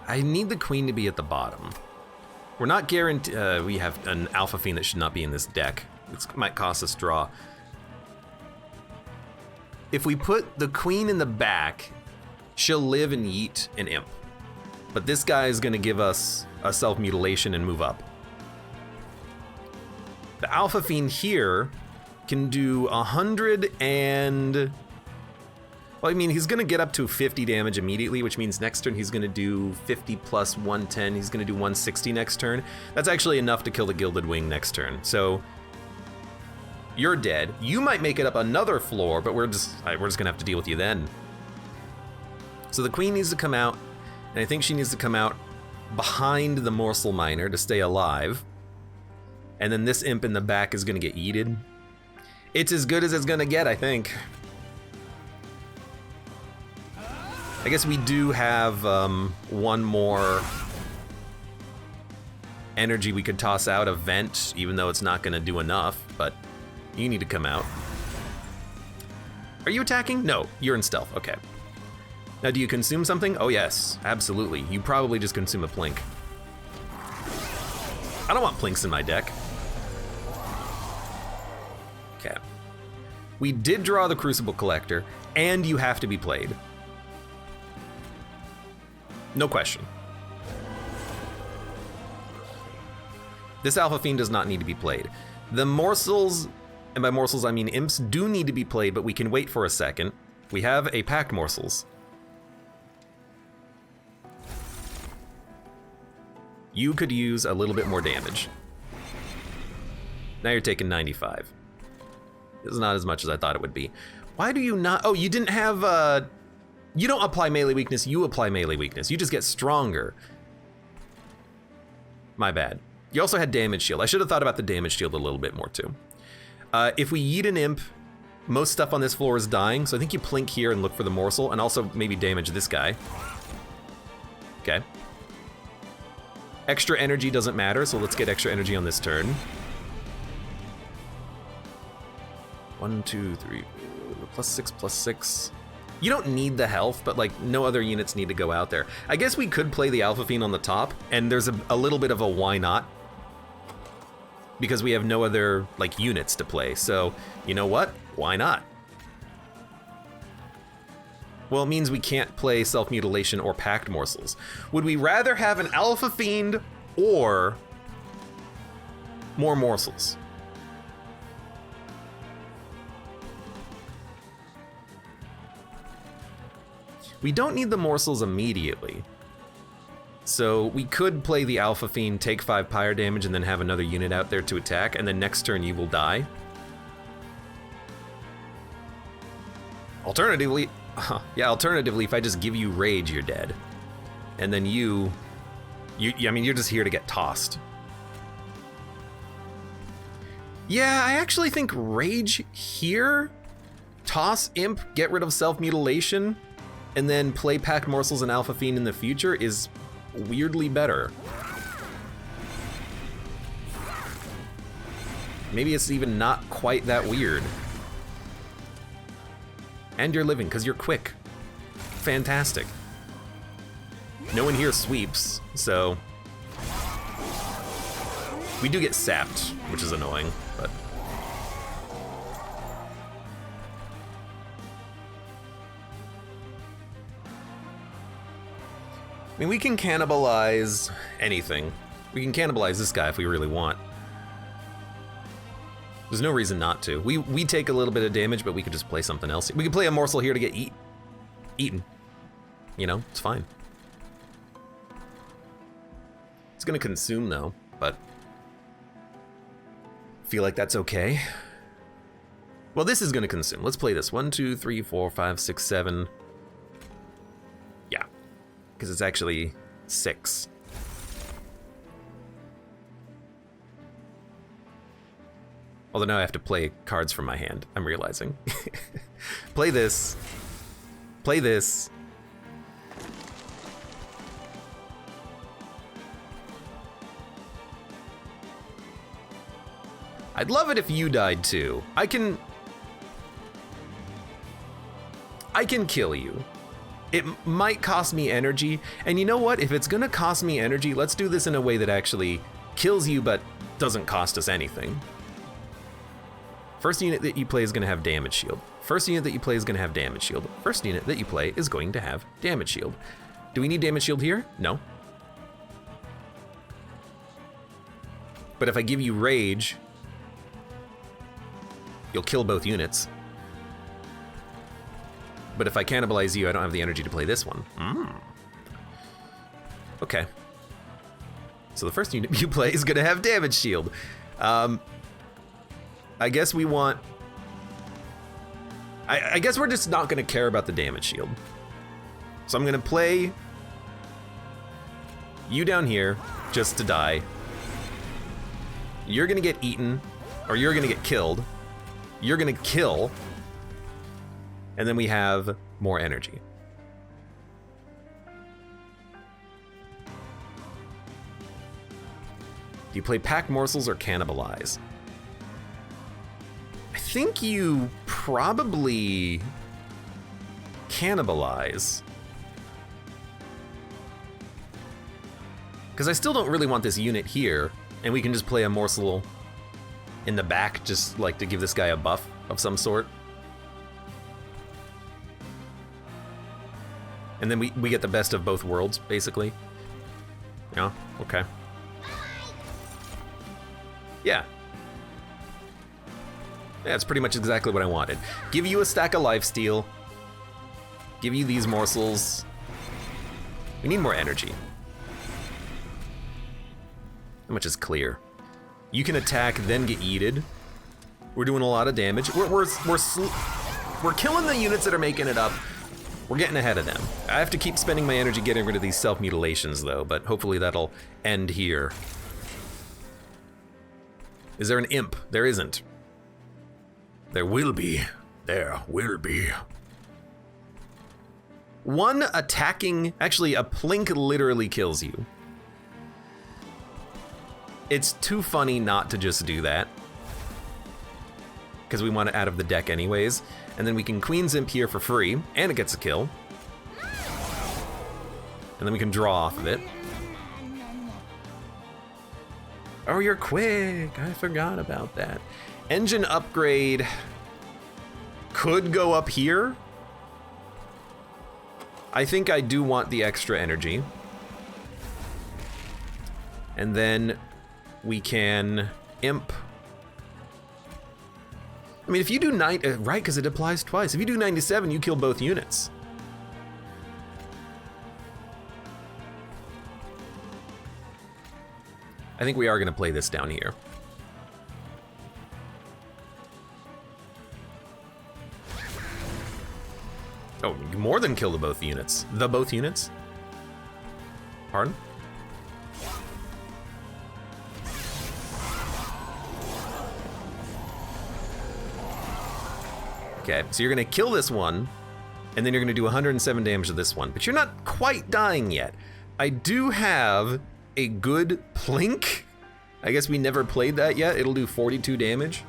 I need the queen to be at the bottom. We're not guaranteed, we have an Alpha Fiend that should not be in this deck. It might cost us draw. If we put the queen in the back, she'll live and yeet an imp. But this guy is gonna give us a self-mutilation and move up. The Alpha Fiend here can do 100 and... Well, I mean, he's gonna get up to 50 damage immediately, which means next turn he's gonna do 50 plus 110. He's gonna do 160 next turn. That's actually enough to kill the Gilded Wing next turn. So, you're dead. You might make it up another floor, but we're just gonna have to deal with you then. So the queen needs to come out. And I think she needs to come out behind the Morsel Miner to stay alive. And then this imp in the back is gonna get yeeted. It's as good as it's gonna get, I think. I guess we do have one more energy we could toss out, a vent, even though it's not gonna do enough, but you need to come out. Are you attacking? No, you're in stealth, okay. Now, do you consume something? Oh yes, absolutely. You probably just consume a plink. I don't want plinks in my deck. Okay. We did draw the Crucible Collector, and you have to be played. No question. This Alpha Fiend does not need to be played. The morsels, and by morsels I mean imps, do need to be played, but we can wait for a second. We have a Packed Morsels. You could use a little bit more damage. Now you're taking 95. This is not as much as I thought it would be. Why do you not? Oh, you didn't have, you don't apply melee weakness, you apply melee weakness. You just get stronger. My bad. You also had damage shield. I should have thought about the damage shield a little bit more too. If we yeet an imp, most stuff on this floor is dying, so I think you plink here and look for the morsel, and also maybe damage this guy. Okay. Extra energy doesn't matter, so let's get extra energy on this turn. 1, 2, 3, +6/+6. You don't need the health, but like no other units need to go out there. I guess we could play the Alpha Fiend on the top, and there's a little bit of a why not, because we have no other like units to play. So you know what? Why not? Well, it means we can't play Self-Mutilation or Packed Morsels. Would we rather have an Alpha Fiend or more morsels? We don't need the morsels immediately. So we could play the Alpha Fiend, take 5 pyre damage, and then have another unit out there to attack, and then next turn you will die. Alternatively, yeah, alternatively, if I just give you rage, you're dead. And then you I mean, you're just here to get tossed. Yeah, I actually think Rage here, toss Imp, get rid of self-mutilation, and then play Packed Morsels and Alpha Fiend in the future is weirdly better. Maybe it's even not quite that weird. And you're living, because you're quick. Fantastic. No one here sweeps, so... We do get sapped, which is annoying, but... I mean, we can cannibalize anything. We can cannibalize this guy if we really want. There's no reason not to. We take a little bit of damage, but we could just play something else. We could play a morsel here to get eaten. You know, it's fine. It's gonna consume though, but feel like that's okay. Well, this is gonna consume. Let's play this. 1, 2, 3, 4, 5, 6, 7. Yeah, because it's actually 6. Although now I have to play cards from my hand, I'm realizing. Play this. Play this. I'd love it if you died too. I can kill you. It might cost me energy, and you know what? If it's gonna cost me energy, let's do this in a way that actually kills you but doesn't cost us anything. First unit that you play is gonna have damage shield. First unit that you play is gonna have damage shield. First unit that you play is going to have damage shield. Do we need damage shield here? No. But if I give you rage, you'll kill both units. But if I cannibalize you, I don't have the energy to play this one. Okay. So the first unit you play is gonna have damage shield. I guess we want... I guess we're just not gonna care about the damage shield. So I'm gonna play you down here just to die. You're gonna get eaten, or you're gonna get killed. You're gonna kill, and then we have more energy. Do you play Pack Morsels or Cannibalize? I think you probably Cannibalize. Because I still don't really want this unit here, and we can just play a morsel in the back, just like to give this guy a buff of some sort. And then we get the best of both worlds, basically. Yeah, okay. Yeah. Yeah, it's pretty much exactly what I wanted. Give you a stack of lifesteal. Give you these morsels. We need more energy. How much is clear? You can attack, then get yeeted. We're doing a lot of damage. We're killing the units that are making it up. We're getting ahead of them. I have to keep spending my energy getting rid of these self-mutilations though, but hopefully that'll end here. Is there an imp? There isn't. There will be. There will be. One attacking, actually a plink literally kills you. It's too funny not to just do that. Because we want it out of the deck anyways. And then we can Queen's Imp here for free, and it gets a kill. And then we can draw off of it. Oh, you're quick. I forgot about that. Engine upgrade could go up here. I think I do want the extra energy. And then we can imp. I mean, if you do right, because it applies twice. If you do 97, you kill both units. I think we are gonna play this down here. Oh, more than kill the both units. The both units? Pardon? Okay, so you're gonna kill this one, and then you're gonna do 107 damage to this one, but you're not quite dying yet. I do have a good plink. I guess we never played that yet. It'll do 42 damage.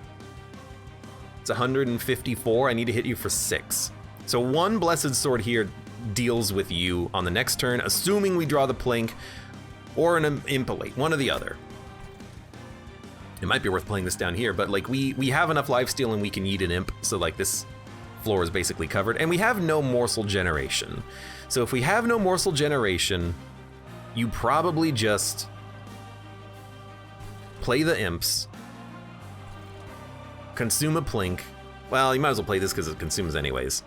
It's 154. I need to hit you for 6. So 1 Blessed Sword here deals with you on the next turn, assuming we draw the plink or an impalate, one or the other. It might be worth playing this down here, but like we have enough lifesteal and we can eat an imp, so like this floor is basically covered, and we have no morsel generation. So if we have no morsel generation, you probably just play the imps, consume a plink. Well, you might as well play this because it consumes anyways.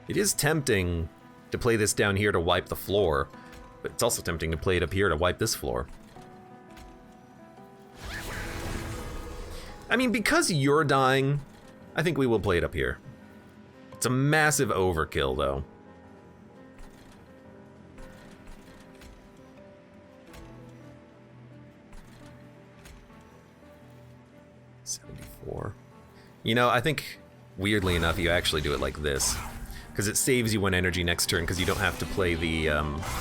It is tempting to play this down here to wipe the floor, but it's also tempting to play it up here to wipe this floor. I mean, because you're dying, I think we will play it up here. It's a massive overkill, though. $74. You know, I think, weirdly enough, you actually do it like this, because it saves you 1 energy next turn, because you don't have to play the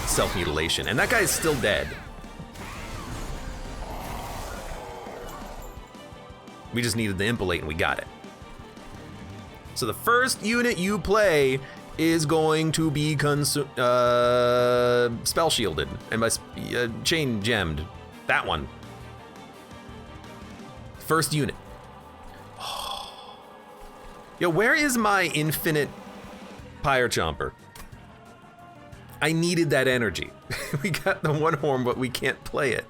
self-mutilation. And that guy's still dead. We just needed the impalate and we got it. So the first unit you play is going to be spell shielded and by chain gemmed. That one. First unit. Yo, where is my infinite Pyre Chomper? I needed that energy. We got the 1 horn, but we can't play it.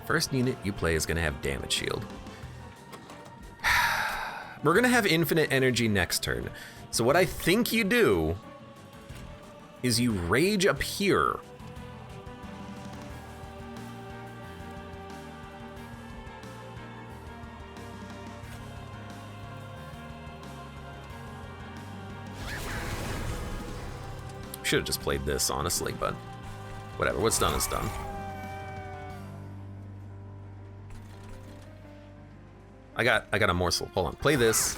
First unit you play is gonna have damage shield. We're gonna have infinite energy next turn. So what I think you do is you rage up here. Should have just played this, honestly, but whatever, what's done is done. I got a morsel. Hold on, play this.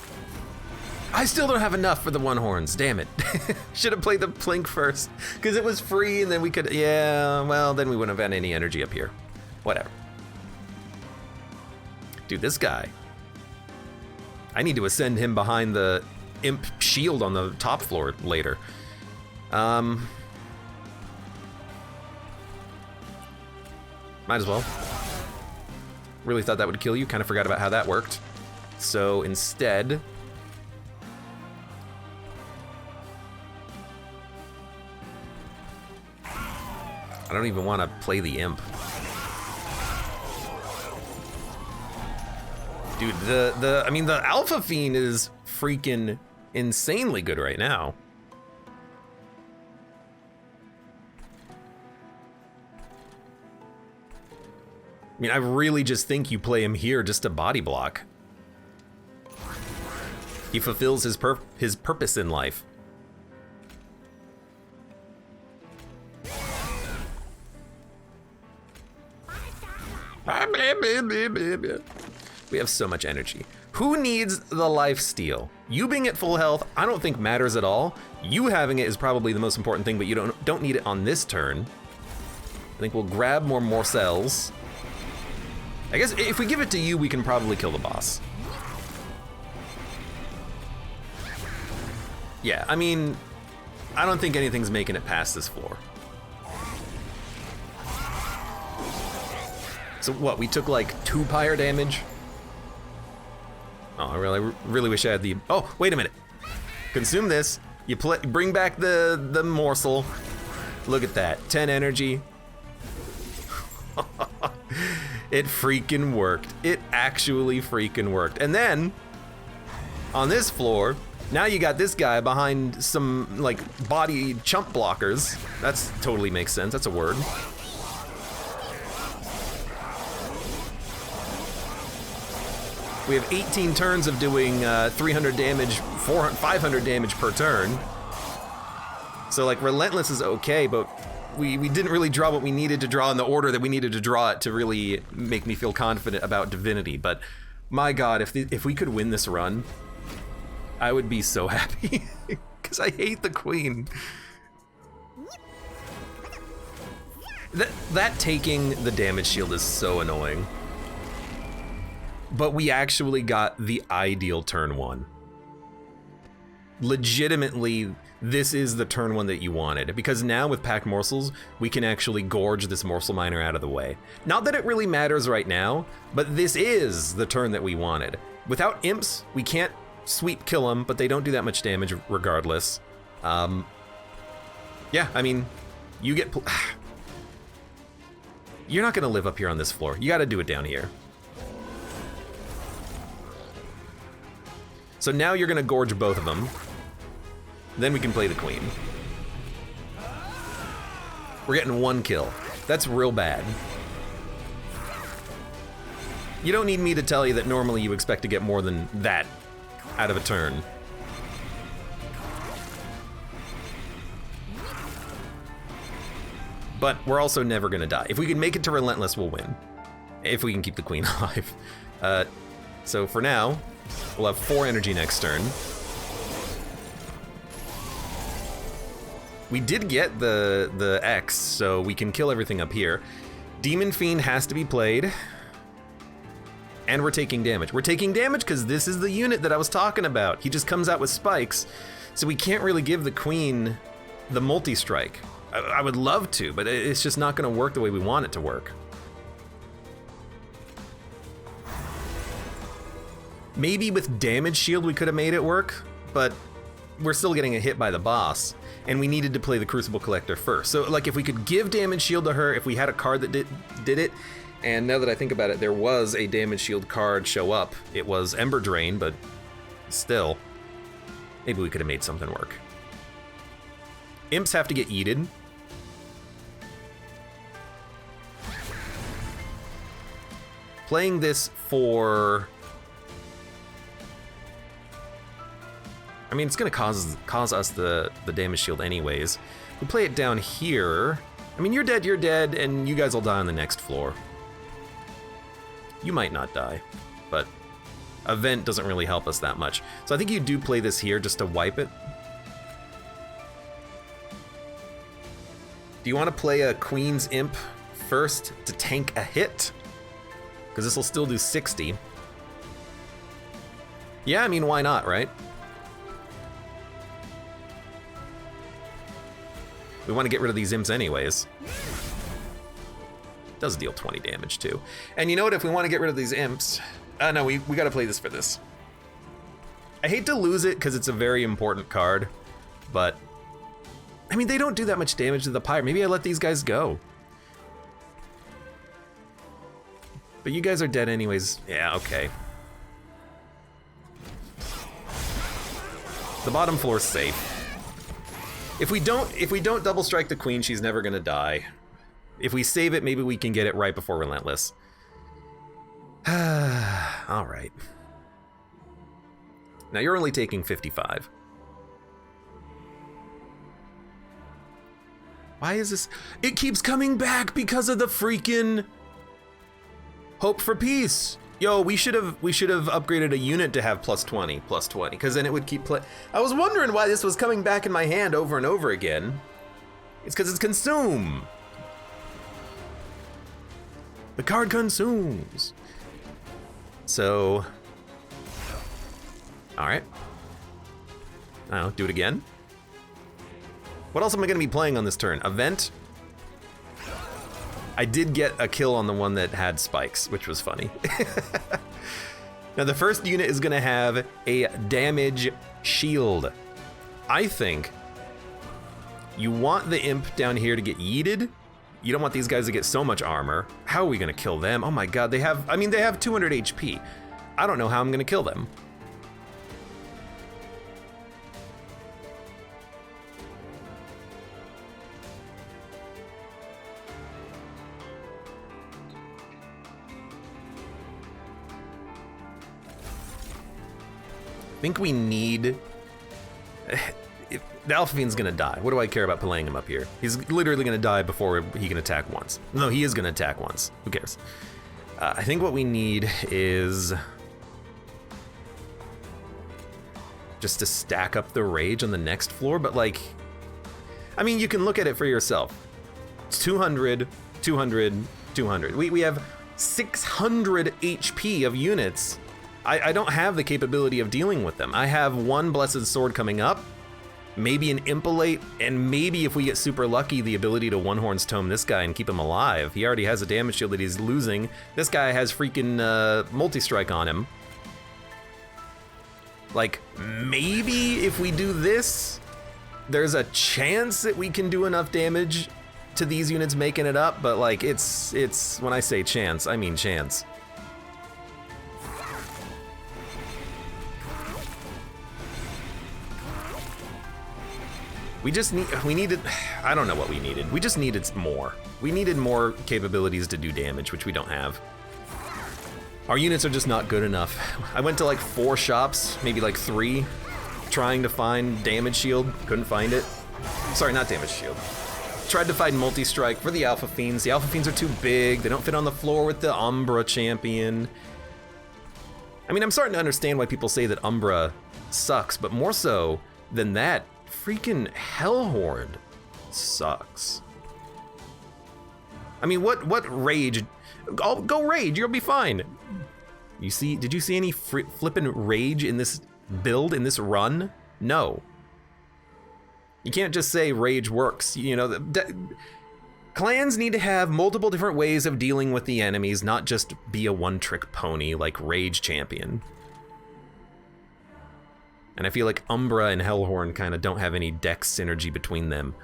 I still don't have enough for the 1 horns, damn it. Should have played the plink first, because it was free and then we could, yeah, well, then we wouldn't have had any energy up here. Whatever. Dude, this guy. I need to ascend him behind the imp shield on the top floor later. Might as well. Really thought that would kill you, kind of forgot about how that worked. So instead, I don't even want to play the imp. Dude, I mean, the Alpha Fiend is freaking insanely good right now. I mean, I really just think you play him here just to body block. He fulfills his purpose in life. We have so much energy. Who needs the life steal? You being at full health, I don't think matters at all. You having it is probably the most important thing, but you don't need it on this turn. I think we'll grab more morsels. I guess if we give it to you, we can probably kill the boss. Yeah, I mean, I don't think anything's making it past this floor. So what, we took like 2 pyre damage? Oh, I really wish I had the, oh, wait a minute. Consume this, you bring back the morsel. Look at that, 10 energy. It freaking worked. It actually freaking worked. And then, on this floor, now you got this guy behind some, like, body chump blockers. That's totally makes sense, that's a word. We have 18 turns of doing 300 damage, 400, 500 damage per turn. So like Relentless is okay, but we didn't really draw what we needed to draw in the order that we needed to draw it to really make me feel confident about Divinity. But my God, if we could win this run, I would be so happy because I hate the Queen. That taking the damage shield is so annoying. But we actually got the ideal turn one. Legitimately, this is the turn one that you wanted, because now with packed morsels, we can actually gorge this morsel miner out of the way. Not that it really matters right now, but this is the turn that we wanted. Without imps, we can't sweep kill them, but they don't do that much damage regardless. Yeah, I mean, you get... You're not gonna live up here on this floor. You gotta do it down here. So now you're gonna gorge both of them. Then we can play the Queen. We're getting one kill. That's real bad. You don't need me to tell you that normally you expect to get more than that out of a turn. But we're also never gonna die. If we can make it to Relentless, we'll win. If we can keep the Queen alive. So for now, we'll have 4 energy next turn. We did get the X, so we can kill everything up here. Demon Fiend has to be played. And we're taking damage. We're taking damage because this is the unit that I was talking about. He just comes out with spikes, so we can't really give the Queen the multi-strike. I would love to, but it's just not gonna work the way we want it to work. Maybe with damage shield we could have made it work, but we're still getting a hit by the boss, and we needed to play the Crucible Collector first. So like if we could give damage shield to her, if we had a card that did it, and now that I think about it, there was a damage shield card show up. It was Ember Drain, but still, maybe we could have made something work. Imps have to get yeeted. Playing this for... I mean, it's gonna cause us the damage shield anyways. If we play it down here, I mean, you're dead, and you guys will die on the next floor. You might not die, but event doesn't really help us that much. So I think you do play this here just to wipe it. Do you want to play a Queen's Imp first to tank a hit? Because this will still do 60. Yeah, I mean, why not, right? We want to get rid of these imps anyways. Does deal 20 damage too. And you know what, if we want to get rid of these imps... no, we gotta play this for this. I hate to lose it because it's a very important card, but... I mean, they don't do that much damage to the pyre. Maybe I let these guys go. But you guys are dead anyways. Yeah, okay. The bottom floor's safe. If we don't double strike the Queen, she's never gonna die. If we save it, maybe we can get it right before Relentless. All right. Now you're only taking 55. Why is this? It keeps coming back because of the freaking Hope for Peace. Yo, we should have upgraded a unit to have plus 20, because then it would keep play. I was wondering why this was coming back in my hand over and over again. It's because it's consume. The card consumes. So, all right. I don't know, do it again. What else am I gonna be playing on this turn? Event. I did get a kill on the one that had spikes, which was funny. Now the first unit is gonna have a damage shield. I think you want the imp down here to get yeeted. You don't want these guys to get so much armor. How are we gonna kill them? Oh my God, they have 200 HP. I don't know how I'm gonna kill them. think we need... The Alpha Fiend's gonna die. What do I care about playing him up here? He's literally gonna die before he can attack once. No, he is gonna attack once. Who cares? I think what we need is just to stack up the rage on the next floor, but like, I mean, you can look at it for yourself. It's 200, 200, 200. We have 600 HP of units. I don't have the capability of dealing with them. I have one Blessed Sword coming up, maybe an Impalate, and maybe if we get super lucky, the ability to One Horns Tome this guy and keep him alive. He already has a damage shield that he's losing. This guy has freaking multi-strike on him. Like, maybe if we do this, there's a chance that we can do enough damage to these units making it up, but like, it's when I say chance, I mean chance. We needed, I don't know what we needed. We just needed more. We needed more capabilities to do damage, which we don't have. Our units are just not good enough. I went to like 4 shops, maybe like 3, trying to find damage shield, couldn't find it. Sorry, not damage shield. Tried to find multi-strike for the Alpha Fiends. The Alpha Fiends are too big. They don't fit on the floor with the Umbra champion. I mean, I'm starting to understand why people say that Umbra sucks, but more so than that, freaking Hellhorn sucks. I mean, what rage? Go rage, you'll be fine. You see, did you see any flippin' rage in this build, in this run? No. You can't just say rage works. You know, clans need to have multiple different ways of dealing with the enemies, not just be a one-trick pony like Rage Champion. And I feel like Umbra and Hellhorn kind of don't have any dex synergy between them.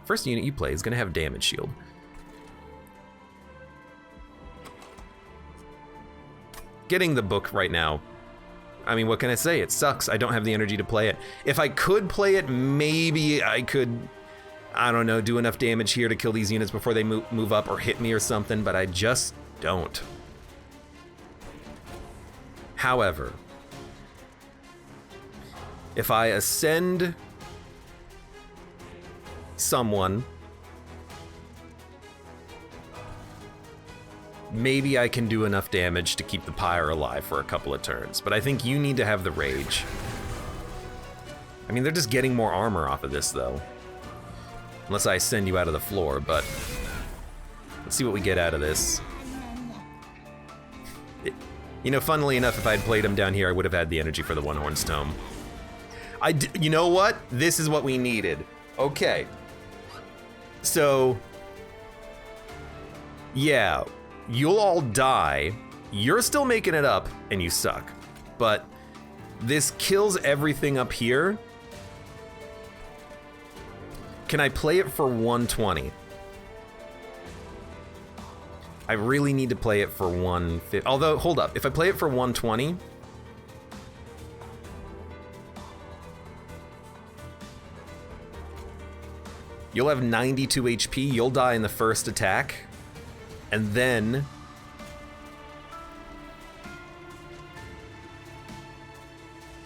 First unit you play is gonna have damage shield. Getting the book right now, I mean, what can I say? It sucks. I don't have the energy to play it. If I could play it, maybe I could, I don't know, do enough damage here to kill these units before they move up or hit me or something, but I just don't. However, if I ascend someone, maybe I can do enough damage to keep the pyre alive for a couple of turns, but I think you need to have the rage. I mean, they're just getting more armor off of this, though. Unless I send you out of the floor, but let's see what we get out of this. You know, funnily enough, if I had played him down here, I would have had the energy for the One Horns Tome. You know what? This is what we needed. Okay. So, yeah, you'll all die. You're still making it up, and you suck. But this kills everything up here. Can I play it for 120? I really need to play it for 150. Although, hold up, if I play it for 120, you'll have 92 HP, you'll die in the first attack, and then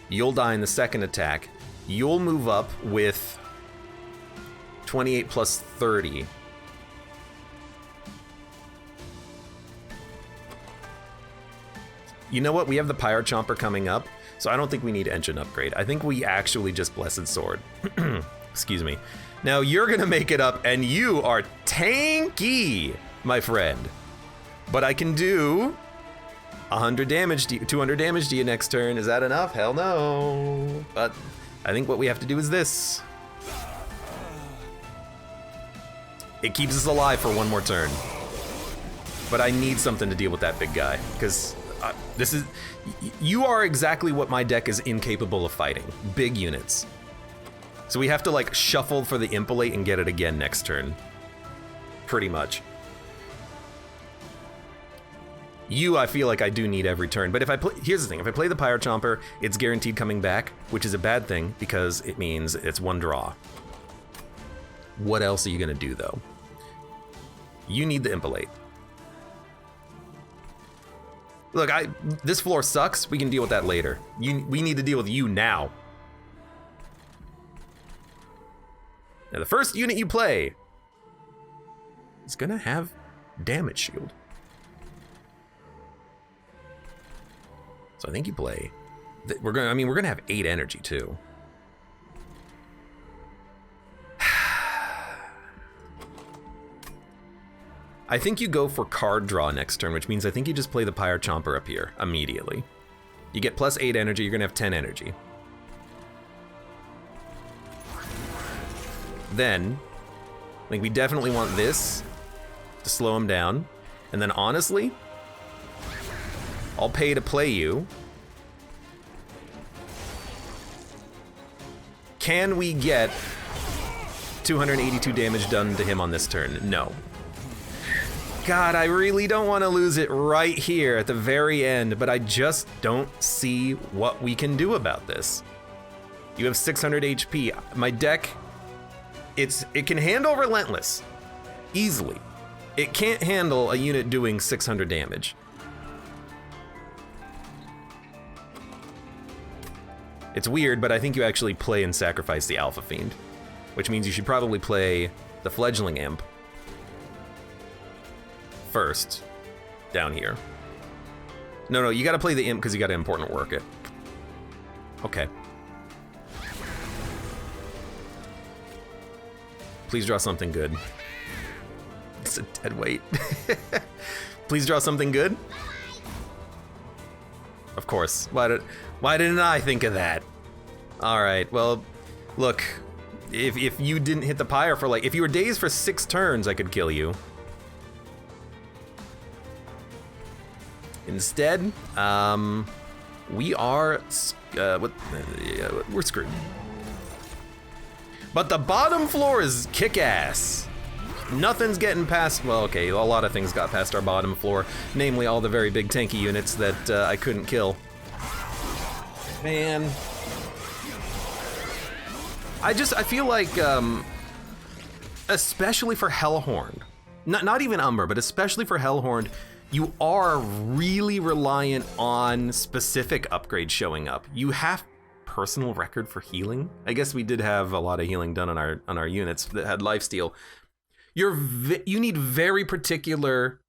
you'll die in the second attack. You'll move up with 28 plus 30. You know what? We have the Pyre Chomper coming up, so I don't think we need Engine Upgrade. I think we actually just Blessed Sword. Excuse me. Now you're gonna make it up, and you are tanky, my friend. But I can do 100 damage, 200 damage to you next turn. Is that enough? Hell no. But I think what we have to do is this. It keeps us alive for one more turn. But I need something to deal with that big guy, because you are exactly what my deck is incapable of fighting. Big units. So we have to like shuffle for the Impalate and get it again next turn. Pretty much. You, I feel like I do need every turn, but if I play, here's the thing, if I play the Pyre Chomper, it's guaranteed coming back, which is a bad thing because it means it's one draw. What else are you gonna do though? You need the Impalate. Look, this floor sucks. We can deal with that later. We need to deal with you now. Now, the first unit you play is gonna have damage shield. So I think you play. We're gonna have 8 energy too. I think you go for card draw next turn, which means I think you just play the Pyre Chomper up here immediately. You get plus 8 energy, you're gonna have 10 energy. Then, I think we definitely want this to slow him down. And then honestly, I'll pay to play you. Can we get 282 damage done to him on this turn? No. God, I really don't want to lose it right here at the very end, but I just don't see what we can do about this. You have 600 HP. My deck, it can handle Relentless easily. It can't handle a unit doing 600 damage. It's weird, but I think you actually play and sacrifice the Alpha Fiend, which means you should probably play the Fledgling Imp first, down here. No, you gotta play the Imp because you gotta important work it. Okay. Please draw something good. It's a dead weight. Please draw something good. Of course. Why didn't I think of that? All right, well, look, if you didn't hit the Pyre for if you were dazed for 6 turns, I could kill you. Instead, we are, we're screwed. But the bottom floor is kick-ass. Nothing's getting past, well, okay, a lot of things got past our bottom floor, namely all the very big tanky units that I couldn't kill. Man. I feel like, especially for Hellhorn, not even Umber, but especially for Hellhorn, you are really reliant on specific upgrades showing up. You have personal record for healing. I guess we did have a lot of healing done on our units that had lifesteal. You need very particular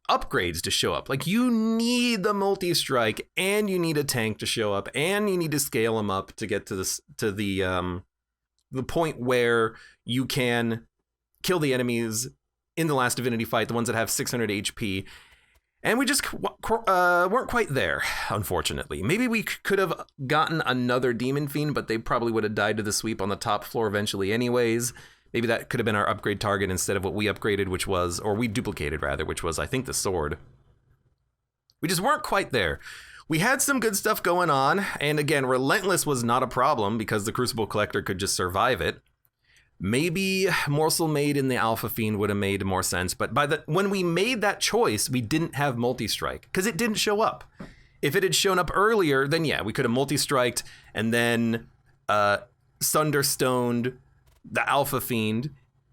upgrades to show up. Like, you need the multi-strike, and you need a tank to show up, and you need to scale them up to get to the point where you can kill the enemies in the last Divinity fight, the ones that have 600 HP. And we just weren't quite there, unfortunately. Maybe we could have gotten another Demon Fiend, but they probably would have died to the sweep on the top floor eventually anyways. Maybe that could have been our upgrade target instead of what we upgraded, which was, or we duplicated rather, which was, I think, the sword. We just weren't quite there. We had some good stuff going on, and again, Relentless was not a problem because the Crucible Collector could just survive it. Maybe Morsel Maid in the Alpha Fiend would have made more sense, but when we made that choice, we didn't have multi-strike because it didn't show up. If it had shown up earlier, then yeah, we could have multi-striked and then Sunderstoned the Alpha Fiend,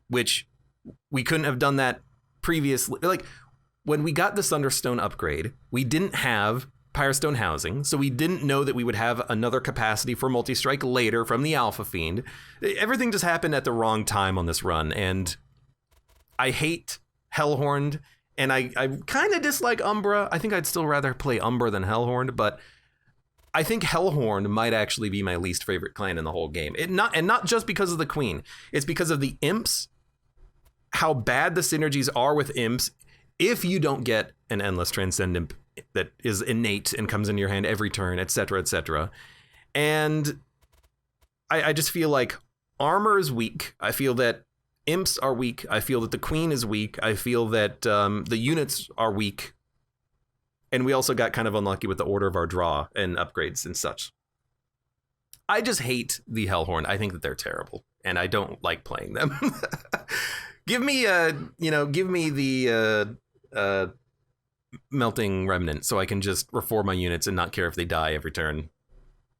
which we couldn't have done that previously. Like, when we got the Sunderstone upgrade, we didn't have Pyrestone housing, so we didn't know that we would have another capacity for multi-strike later from the Alpha Fiend. Everything just happened at the wrong time on this run, and I hate Hellhorned, and I kind of dislike Umbra. I think I'd still rather play Umbra than Hellhorned, but I think Hellhorn might actually be my least favorite clan in the whole game. And not just because of the Queen. It's because of the imps, how bad the synergies are with imps if you don't get an Endless Transcend imp that is innate and comes into your hand every turn, etc., etc. And I just feel like armor is weak. I feel that imps are weak. I feel that the Queen is weak. I feel that the units are weak. And we also got kind of unlucky with the order of our draw and upgrades and such. I just hate the Hellhorn. I think that they're terrible, and I don't like playing them. Give me the Melting Remnant so I can just reform my units and not care if they die every turn.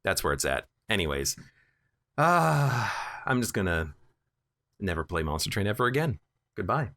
That's where it's at. Anyways, I'm just gonna never play Monster Train ever again. Goodbye.